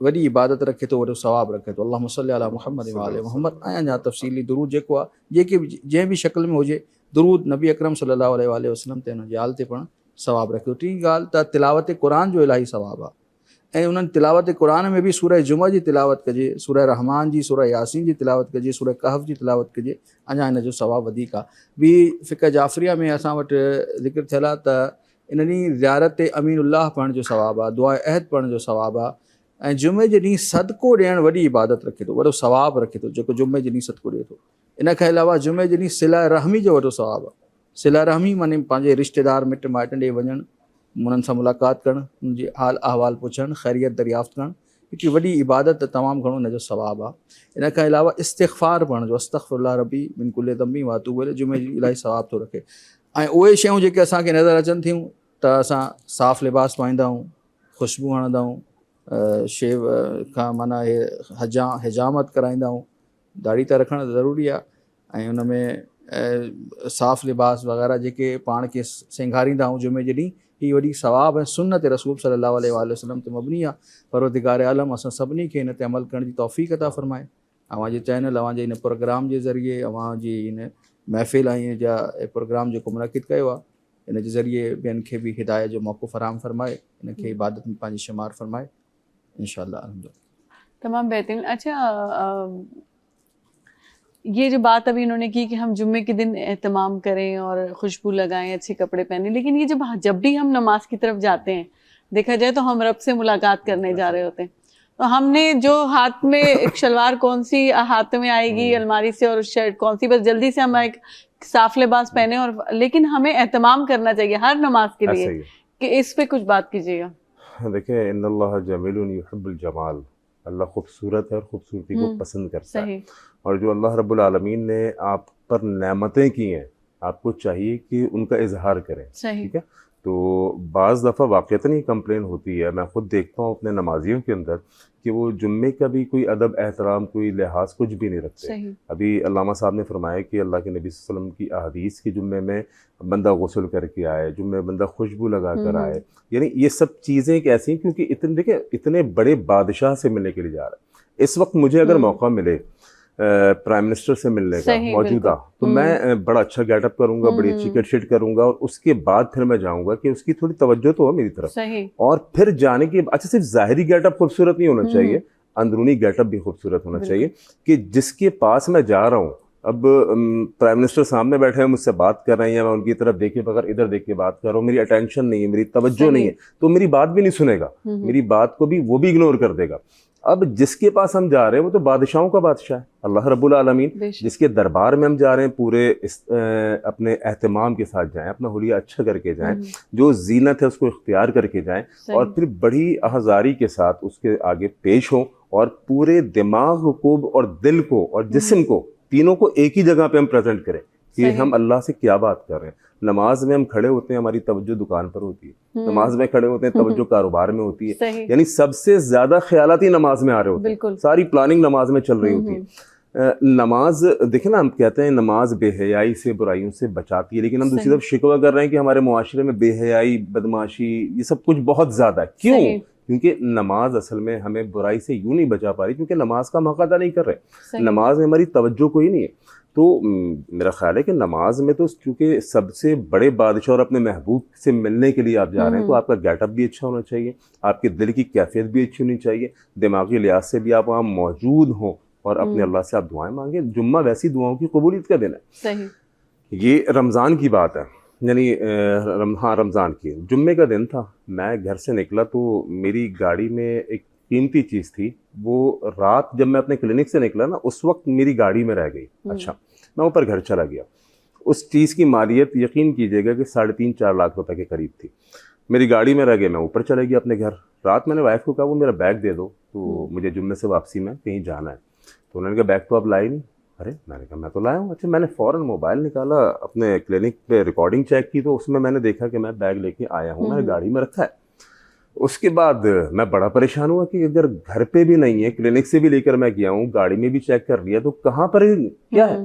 वॾी इबादत रखे थो, वॾो सवाबु रखे थो। अल्लाहुम्मा सल्ली अला मुहम्मद व आले मुहम्मद, ऐं अञा तफ़सीली दुरूद जेको आहे जंहिं बि शक्ल में हुजे, दुरूद नबी अकरम सल्लल्लाहु अलैहि वसल्लम ते हुनजी आल ते पढ़णु सवाबु रखे थो। टी ॻाल्हि त तिलावत क़ुरान जो इलाही सवाबु आहे, ऐं उन्हनि तिलावत क़ुरान में बि सूरह जुमा जी तिलावत कजे, सूरह रहमान जी, सूरह यासीन जी तिलावत कजे, सूरह कहफ जी तिलावत कजे, अञा इन जो सवाबु वधीक आहे। ॿी फ़िक़ह जाफ़रिया में असां वटि ज़िक्र थियल आहे त इन ॾींहुं ज़ियारत ते अमीनुल्लाह पढ़ण जो सवाबु आहे, दुआ अहद पढ़ण जो सवाबु आहे, ऐं जुमे जे ॾींहुं सदको ॾियणु वॾी इबादत रखे थो, वॾो सवाबु रखे थो जेको जुमे जे ॾींहुं सदको ॾिए थो। इन खां अलावा जुमे जे ॾींहुं सिला रहमी जो वॾो सवाबु आहे। सिला रहमी माने पंहिंजे रिश्तेदार मिट माइटनि ॾे वञणु, उन्हनि सां मुलाक़ात करणु, उन्हनि जी हाल अहवाल पुछणु, ख़ैरियत दरियाफ़्त करणु, हिकिड़ी वॾी इबादत तमामु घणो हिन जो सवाबु आहे। इन खां अलावा इस्तिग़फ़ार पढ़ण जो, अस्तग़फ़िरुल्लाह रब्बी मिन कुल्लि ज़ंबि व अतूबु इलैहि, जुमे जी इलाही सवाबु थो रखे। ऐं उहे शयूं जेके असांखे नज़र अचनि थियूं त असां साफ़ लिबास पाईंदा आहियूं, ख़ुशबू हणंदा आहियूं, शेव खां माना हे हिजामत कराईंदा आहियूं। दाढ़ी त रखणु ज़रूरी आहे ऐं उन में साफ़ लिबास वग़ैरह जेके पाण खे सिंगारींदा आहियूं जुमे जे ॾींहुं, ही वॾी सवाब ऐं सुन्नत रसूल सल्लल्लाहु अलैहि वसल्लम ते मबनी आहे। परवरदिगार आलम असां सभिनी खे हिन ते अमल करण जी तौफ़ीक़ अता फ़रमाए। अव्हांजे चैनल, अव्हांजे इन प्रोग्राम जे ज़रिए, अव्हांजी इन महफ़िल ऐं जा प्रोग्राम जेको मुनक़िद कयो आहे, इन जे ज़रिए ॿियनि खे बि हिदायत जो मौक़ो फ़राहम फ़रमाए, इन खे इबादत में पंहिंजी शुमार फ़रमाए इंशाअल्लाह। तमाम बेहतरीन। अच्छा, ये जो बात अभी इन्होंने की कि हम जुम्मे के दिन एहतमाम करें और खुशबू लगाएं, अच्छे कपड़े पहने, लेकिन ये जब भी हम नमाज की तरफ जाते हैं, देखा जाए तो हम रब से मुलाकात करने जा रहे होते हैं, तो हमने जो हाथ में एक शलवार कौन सी हाथ में आएगी अलमारी से और शर्ट कौन सी, बस जल्दी से हम एक साफ लिबास पहने, और लेकिन हमें एहतमाम करना चाहिए हर नमाज के लिए, कि इस पे कुछ बात कीजिएगा। देखिए, इन्नल्लाह जमीलुन युहिब्बुल जमाल, अल्लाह खूबसूरत है और खूबसूरती को पसंद करता है। और जो अल्लाह रब्बुल आलमीन ने आप पर नेमतें की हैं, आपको चाहिए कि उनका इजहार करें। ठीक है, तो बाज़ दफ़ा वाक़तन ही कंप्लेन होती है, मैं ख़ुद देखता हूँ अपने नमाजियों के अंदर, कि वो जुम्मे का भी कोई अदब एहतराम, कोई लिहाज कुछ भी नहीं रखते। अभी अल्लामा साहब ने फरमाया कि अल्लाह के नबी सल्लल्लाहु अलैहि वसल्लम की अहदीस की जुम्मे में बंदा गुस्ल करके आए, जुम्मे बंदा खुशबू लगा कर आए, यानी ये सब चीज़ें एक ऐसी हैं, क्योंकि इतने बड़े बादशाह से मिलने के लिए जा रहा है। इस वक्त मुझे अगर मौका मिले प्राइम मिनिस्टर से मिलने का मौजूदा, तो मैं बड़ा अच्छा गेटअप करूंगा, बड़ी अच्छी कट शिट करूंगा, और उसके बाद फिर मैं जाऊंगा कि उसकी थोड़ी तवज्जो तो हो मेरी तरफ। और फिर जाने के अच्छा, सिर्फ ज़ाहिरी गेटअप खूबसूरत नहीं होना चाहिए, अंदरूनी गेटअप भी खूबसूरत होना चाहिए, कि जिसके पास मैं जा रहा हूँ, अब प्राइम मिनिस्टर सामने बैठे हैं, मुझसे बात कर रहे हैं, मैं उनकी तरफ देखे बगैर इधर देख के बात कर रहा हूँ, मेरी अटेंशन नहीं है, मेरी तवज्जो नहीं है, तो मेरी बात भी नहीं सुनेगा, मेरी बात को भी वो भी इग्नोर कर देगा। अब जिसके पास हम जा रहे हैं वो तो बादशाहों का बादशाह है, अल्लाह रब्बुल आलमीन, जिसके दरबार में हम जा रहे हैं, पूरे अपने एहतमाम के साथ जाएं, अपना हुलिया अच्छा करके जाएं, जो जीनत है उसको इख्तियार करके जाएं, और फिर बड़ी आज़ारी के साथ उसके आगे पेश हों, और पूरे दिमाग को और दिल को और जिस्म को, तीनों को एक ही जगह पे हम प्रेजेंट करें कि हम अल्लाह से क्या बात कर रहे हैं। नमाज में हम खड़े होते हैं, हमारी तवज्जो दुकान पर होती है, नमाज में खड़े होते हैं, तवज्जो कारोबार में होती है, यानी सबसे ज्यादा ख्यालात ही नमाज में आ रहे होते हैं, सारी प्लानिंग नमाज में चल रही होती है। नमाज देखें ना, हम कहते हैं नमाज बेहयाई से, बुराइयों से बचाती है, लेकिन हम दूसरी तरफ शिकवा कर रहे हैं कि हमारे मुआशरे में बेहयाई, बदमाशी, ये सब कुछ बहुत ज्यादा है। क्यों? क्योंकि नमाज असल में हमें बुराई से यूं नहीं बचा पा रही, क्योंकि नमाज का हम हक अदा नहीं कर रहे, नमाज में हमारी तवज्जो कोई नहीं है। तो मेरा ख्याल है कि नमाज में तो चूँकि सबसे बड़े बादशाह और अपने महबूब से मिलने के लिए आप जा रहे हैं, तो आपका गेटअप भी अच्छा होना चाहिए, आपके दिल की कैफियत भी अच्छी होनी चाहिए, दिमागी लिहाज से भी आप वहाँ मौजूद हों, और अपने अल्लाह से आप दुआएं मांगे। जुम्मा वैसी दुआओं की कबूलियत का दिन है। ये रमज़ान की बात है, यानी हाँ रमज़ान की जुम्मे का दिन था, मैं घर से निकला तो मेरी गाड़ी में एक कीमती चीज़ थी, वो रात जब मैं अपने क्लिनिक से निकला ना, उस वक्त मेरी गाड़ी में रह गई। अच्छा, मैं ऊपर घर चला गया, उस चीज़ की मालियत यकीन कीजिएगा कि 3.5-4 लाख रुपए के करीब थी, मेरी गाड़ी में रह गई। मैं ऊपर चला गया अपने घर, रात मैंने वाइफ को कहा वो मेरा बैग दे दो, तो मुझे जुम्मे से वापसी में कहीं जाना है, तो उन्होंने कहा बैग तो आप लाए नहीं। अरे मैंने कहा मैं तो लाया हूँ। अच्छा, मैंने फ़ौरन मोबाइल निकाला, अपने क्लिनिक पे रिकॉर्डिंग चेक की, तो उसमें मैंने देखा कि मैं बैग लेके आया हूँ, मैंने गाड़ी में रखा है। उसके बाद मैं बड़ा परेशान हुआ कि अगर घर पे भी नहीं है, क्लिनिक से भी लेकर मैं गया हूँ, गाड़ी में भी चेक कर लिया, तो कहाँ पर क्या है।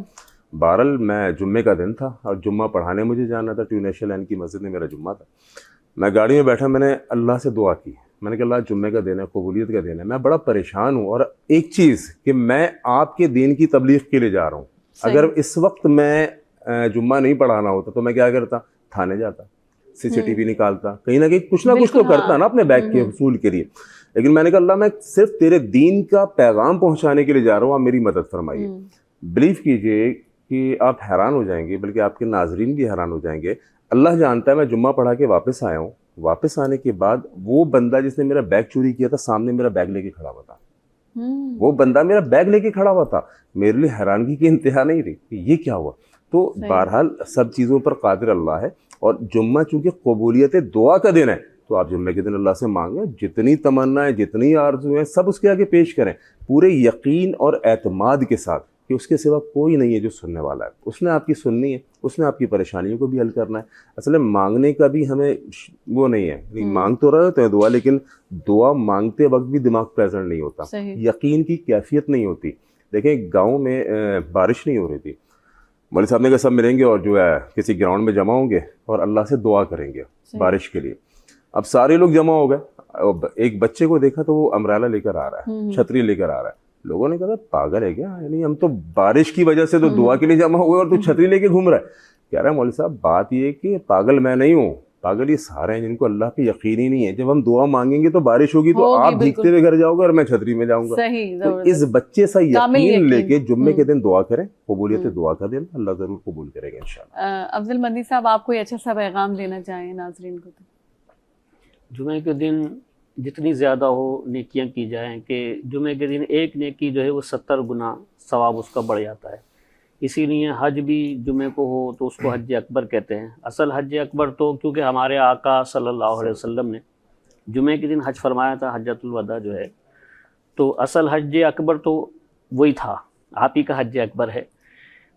बहरहाल मैं जुम्मे का दिन था और जुम्मा पढ़ाने मुझे जाना था, ट्यूनेशियल लाइन की मस्जिद में मेरा जुम्मा था। मैं गाड़ी में बैठा, मैंने अल्लाह से दुआ की, मैंने कहा अल्लाह जुम्मे का दिन है, कबूलियत का दिन है, मैं बड़ा परेशान हूँ, और एक चीज़ कि मैं आपके दीन की तबलीग के लिए जा रहा हूँ, अगर इस वक्त मैं जुम्मा नहीं पढ़ाना होता तो मैं क्या करता, थाने जाता, CCTV निकालता, कहीं ना कहीं कुछ ना कुछ तो करता ना अपने बैग के हसूल के लिए। लेकिन मैंने कहा अल्लाह मैं सिर्फ तेरे दीन का पैगाम पहुंचाने के लिए जा रहा हूँ, आप मेरी मदद फरमाइए। बिलीव कीजिए कि आप हैरान हो जाएंगे, बल्कि आपके नाजरीन भी हैरान हो जाएंगे। अल्लाह जानता है, मैं जुम्मा पढ़ा के वापस आया हूँ, वापस आने के बाद वो बंदा जिसने मेरा बैग चोरी किया था सामने मेरा बैग लेके खड़ा हुआ था, वो बंदा मेरा बैग लेके खड़ा हुआ था। मेरे लिए हैरानगी की इंतहा नहीं रही कि ये क्या हुआ। तो बहरहाल सब चीज़ों पर कादिर अल्लाह है, और जुम्मा चूँकि कबूलियत दुआ का दिन है, तो आप जुम्मे के दिन अल्लाह से मांगें, जितनी तमन्नाएं, जितनी आरज़ू हैं, सब उसके आगे पेश करें, पूरे यकीन और एतमाद के साथ। کہ اس کے سوا کوئی نہیں ہے جو سننے والا ہے. اس نے آپ کی سننی ہے, اس نے آپ کی پریشانیوں کو بھی حل کرنا ہے. اصل میں مانگنے کا بھی ہمیں وہ نہیں ہے, مانگ تو رہے ہوتے ہیں دعا, لیکن دعا مانگتے وقت بھی دماغ پریزنٹ نہیں ہوتا, یقین کی کیفیت نہیں ہوتی. دیکھیں گاؤں میں بارش نہیں ہو رہی تھی, مولوی صاحب نے کہا سب ملیں گے اور جو ہے کسی گراؤنڈ میں جمع ہوں گے اور اللہ سے دعا کریں گے بارش کے لیے. اب سارے لوگ جمع ہو گئے, ایک بچے کو دیکھا تو وہ امبریلا لے کر آ رہا ہے, چھتری لے کر آ رہا ہے. لوگوں نے کہا پاگل ہے کیا, یعنی ہم تو بارش کی وجہ سے تو دعا کے لیے جمع ہوئے اور تو چھتری لے کے گھوم رہا ہے. کہہ رہا ہے مولوی صاحب بات یہ کہ پاگل میں نہیں ہوں, پاگل یہ سارے ہیں جن کو اللہ پہ یقین ہی نہیں ہے. جب ہم دعا مانگیں گے تو بارش ہوگی تو آپ بھیگتے ہوئے گھر جاؤ گے اور میں چھتری میں جاؤں گا. تو اس بچے سا یقین لے کے جمعے کے دن دعا کریں, قبولیت دعا کا دن اللہ ضرور قبول کرے گا انشاءاللہ. افضل مدنی صاحب آپ کوئی اچھا سا پیغام دینا چاہیں ناظرین کو؟ جمعے کے دن جتنی زیادہ ہو نیکیاں کی جائیں, کہ جمعے کے دن ایک نیکی جو ہے وہ 70 گنا ثواب اس کا بڑھ جاتا ہے. اسی لیے حج بھی جمعے کو ہو تو اس کو حج اکبر کہتے ہیں. اصل حج اکبر تو کیونکہ ہمارے آقا صلی اللہ علیہ وسلم نے جمعے کے دن حج فرمایا تھا, حجۃ الوداع جو ہے, تو اصل حج اکبر تو وہی تھا, آپ ہی کا حج اکبر ہے.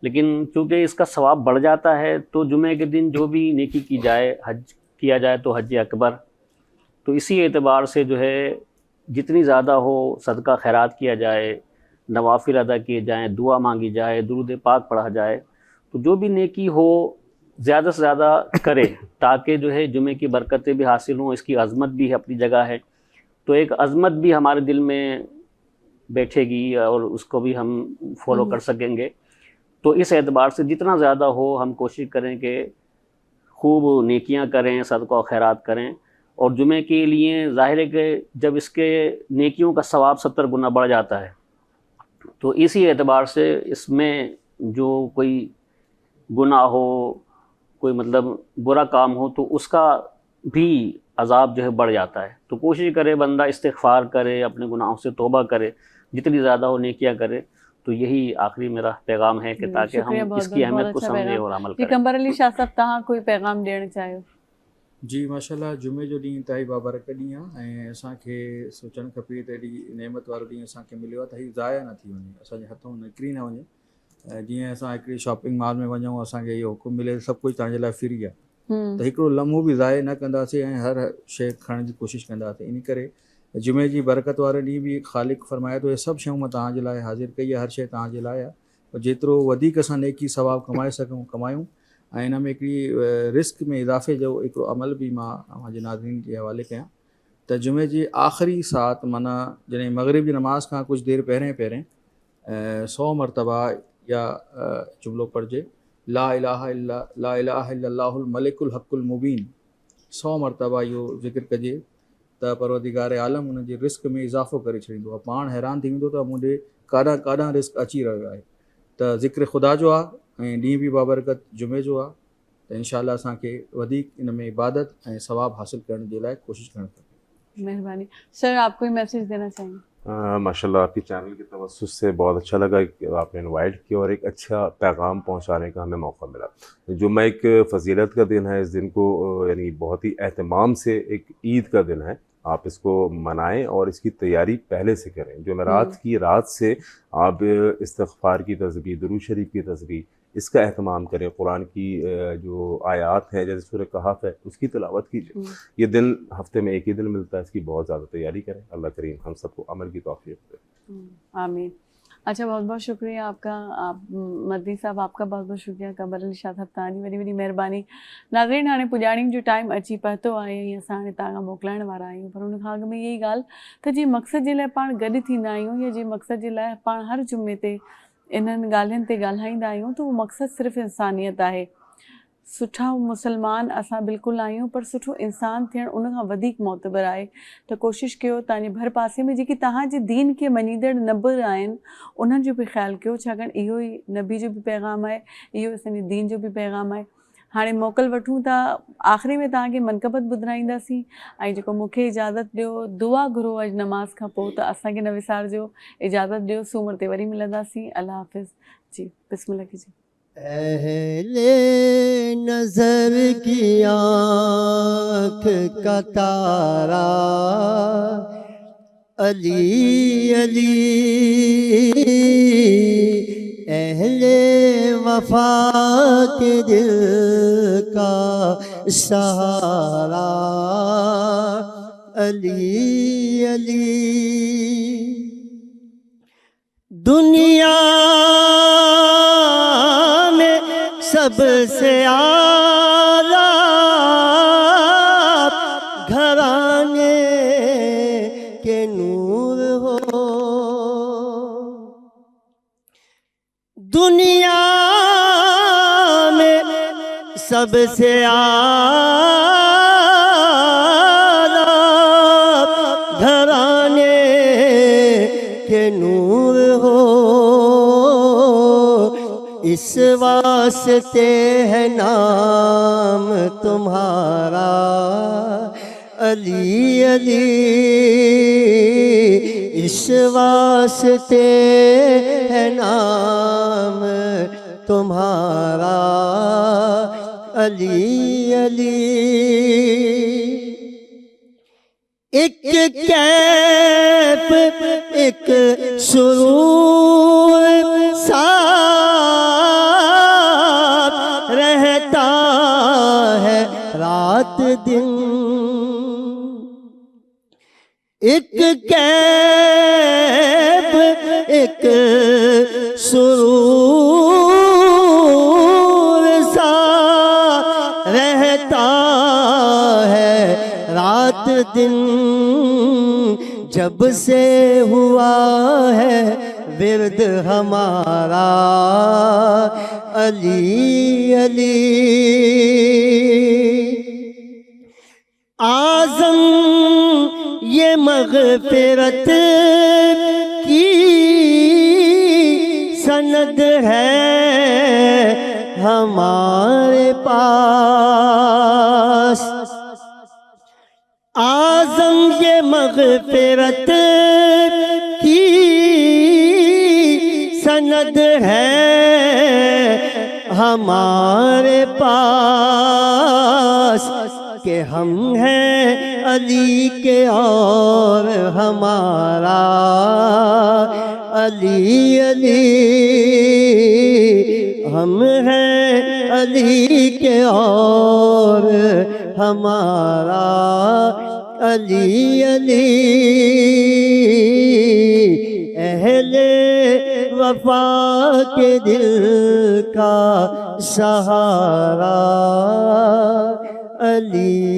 لیکن چونکہ اس کا ثواب بڑھ جاتا ہے تو جمعے کے دن جو بھی نیکی کی جائے, حج کیا جائے تو حج اکبر. تو اسی اعتبار سے جو ہے جتنی زیادہ ہو صدقہ خیرات کیا جائے, نوافل ادا کیے جائیں, دعا مانگی جائے, درود پاک پڑھا جائے, تو جو بھی نیکی ہو زیادہ سے زیادہ کرے تاکہ جو ہے جمعے کی برکتیں بھی حاصل ہوں. اس کی عظمت بھی اپنی جگہ ہے, تو ایک عظمت بھی ہمارے دل میں بیٹھے گی اور اس کو بھی ہم فالو کر سکیں گے. تو اس اعتبار سے جتنا زیادہ ہو ہم کوشش کریں کہ خوب نیکیاں کریں, صدقہ و خیرات کریں. اور جمعے کے لیے ظاہر ہے کہ جب اس کے نیکیوں کا ثواب 70 گنا بڑھ جاتا ہے, تو اسی اعتبار سے اس میں جو کوئی گناہ ہو, کوئی مطلب برا کام ہو, تو اس کا بھی عذاب جو ہے بڑھ جاتا ہے. تو کوشش کرے بندہ استغفار کرے, اپنے گناہوں سے توبہ کرے, جتنی زیادہ ہو نیکیاں کرے. تو یہی آخری میرا پیغام ہے کہ تاکہ ہم اس کی اہمیت کو سمجھیں اور عمل کریں. قمر علی شاہ صاحب تہاں کوئی پیغام ڈیڑھ چاہیو؟ جی ماشاءاللہ, جمعے جو ڈींहुं انتہائی بابرकत ॾींहुं आहे ऐं असांखे सोचणु खपे त एॾी नेमत वारो ॾींहुं असांखे मिलियो आहे त हीउ ज़ाया न थी वञे, असांजे हथों निकिरी न वञे. जीअं असां हिकिड़ी शॉपिंग मॉल में वञूं, असांखे इहो हुकुम मिले सभु कुझु तव्हांजे लाइ फ्री आहे, त हिकिड़ो लम्हो बि ज़ाया न कंदासीं ऐं हर शइ खणण जी कोशिशि कंदासीं. इन करे जुमे जी बरकत वारे ॾींहुं बि ख़ालिक फरमाए थो, इहे सभु शयूं मां तव्हांजे लाइ हाज़िर कई आहे, हर शइ तव्हांजे लाइ आहे. जेतिरो वधीक असां नेकी सवाबु कमाए सघूं कमायूं. ऐं हिन में हिकिड़ी रिस्क में इज़ाफ़े जो हिकिड़ो अमल बि मां तव्हांजे नाज़रीन जे हवाले कयां त जुमे जी आख़िरी सात माना जॾहिं मग़रिब जी नमाज़ खां कुझु देरि पहिरें 100 मरतबा या जुमिलो पढ़िजे, ला इलाहा इल्लल्लाहुल मलिकुल हक़ुल मुबीन. 100 मरतबा इहो ज़िक्र कजे त परवरदिगार आलम उन जे रिस्क में इज़ाफ़ो करे छॾींदो आहे. पाण हैरान थी वेंदो त मुंहिंजे काॾां रिस्क अची रहियो आहे. त ज़िक्र ख़ुदा जो आहे ऐं ॾींहुं बि बाबरकत जुमे जो आहे. त इंशाअल्लाह असांखे वधीक इन में इबादत ऐं सवाब हासिल करण जे लाइ कोशिशि करणु खपे. मेहरबानी. सर आप कोई मैसेज देना चाहेंगे? माशाल्लाह आपकी चैनल की तवज्जुह से बहुत अच्छा लगा कि आपने इनवाइट किया और एक अच्छा पैगाम पहुंचाने का हमें मौका मिला. जुम्मा एक फ़जीलत का दिन है, इस दिन को यानी बहुत ही एहतमाम से एक ईद का दिन है, आप इसको मनाएं और इसकी तैयारी पहले से करें. जुमेरात की रात से आप इस्तिग़फ़ार की तस्बीह, दुरूद शरीफ की तस्बीह, इसका एहतमाम करें. कुरान की जो आयात हैं जैसे सूरह कहफ है उसकी तिलावत कीजिए. ये दिन हफ्ते में एक ही दिन मिलता है, इसकी बहुत ज़्यादा तैयारी करें. अल्लाह करीम हम सबको अमल की तौफ़ीक़ दे. आमीन. अच्छा, बहुत बहुत शुक्रिया आपका. आप मदनी साहब आपका बहुत बहुत शुक्रिया. क़मर अली शाह साहब तव्हांजी वॾी वॾी महिरबानी. नाज़रीन, हाणे पुॼाइण जो टाइम अची पहुतो आहे ऐं असां हाणे तव्हां खां मोकिलाइण वारा आहियूं. पर हुन खां अॻु में इहा ई ॻाल्हि त जंहिं मक़सद जे लाइ पाण गॾु थींदा आहियूं या जंहिं मक़सद जे लाइ पाण हर जुमे ते इन्हनि ॻाल्हियुनि ते ॻाल्हाईंदा आहियूं, त उहो मक़सदु सिर्फ़ु इंसानियत आहे. सुठा मुसलमान असां बिल्कुलु आहियूं, पर सुठो इंसान थियणु उन खां वधीक मोतबर आहे. त कोशिशि कयो तव्हांजे भर पासे में जेकी तव्हांजे दीन खे मञीदड़ नबर आहिनि उन्हनि जो बि ख़्यालु कयो, छाकाणि इहो ई नबी जो बि पैगाम आहे, इहो असांजे दीन जो बि पैगाम आहे. हाणे मोकल वठूं था. आख़िरी में तव्हांखे मनक़बत ॿुधाईंदासीं ऐं जेको मूंखे इजाज़त ॾियो, दुआ घुरो अॼु नमाज़ खां पोइ, त असांखे न विसारिजो. इजाज़त ॾियो, सूमर ते वरी मिलंदासीं. अल्लाह हाफ़िज़. जी बिस्मिल्लाह कीजिए. अहले नजर की आँख का तारा अली अली وفا کے دل کا سہارا علی علی دنیا میں سب سے اعلیٰ گھرانے کے نور ہو دنیا میں سب سے اعلیٰ گھرانے کے نور ہو اس واسطے ہے نام تمہارا علی علی اس واسطے ہے نام تمہارا علی علی ایک کیف ایک سرور ساتھ رہتا ہے رات دن ایک کیف ایک سرور ساتھ رہتا ہے رات دن جب سے ہوا ہے ورد ہمارا علی علی اعظم یہ مغفرت کی سند ہے ہمارے پاس اعظم یہ مغفرت کی سند ہے ہمارے پاس کہ ہم ہیں علی کے اور ہمارا علی علی ہم ہیں علی کے اور ہمارا علی علی اہل وفا کے دل کا سہارا علی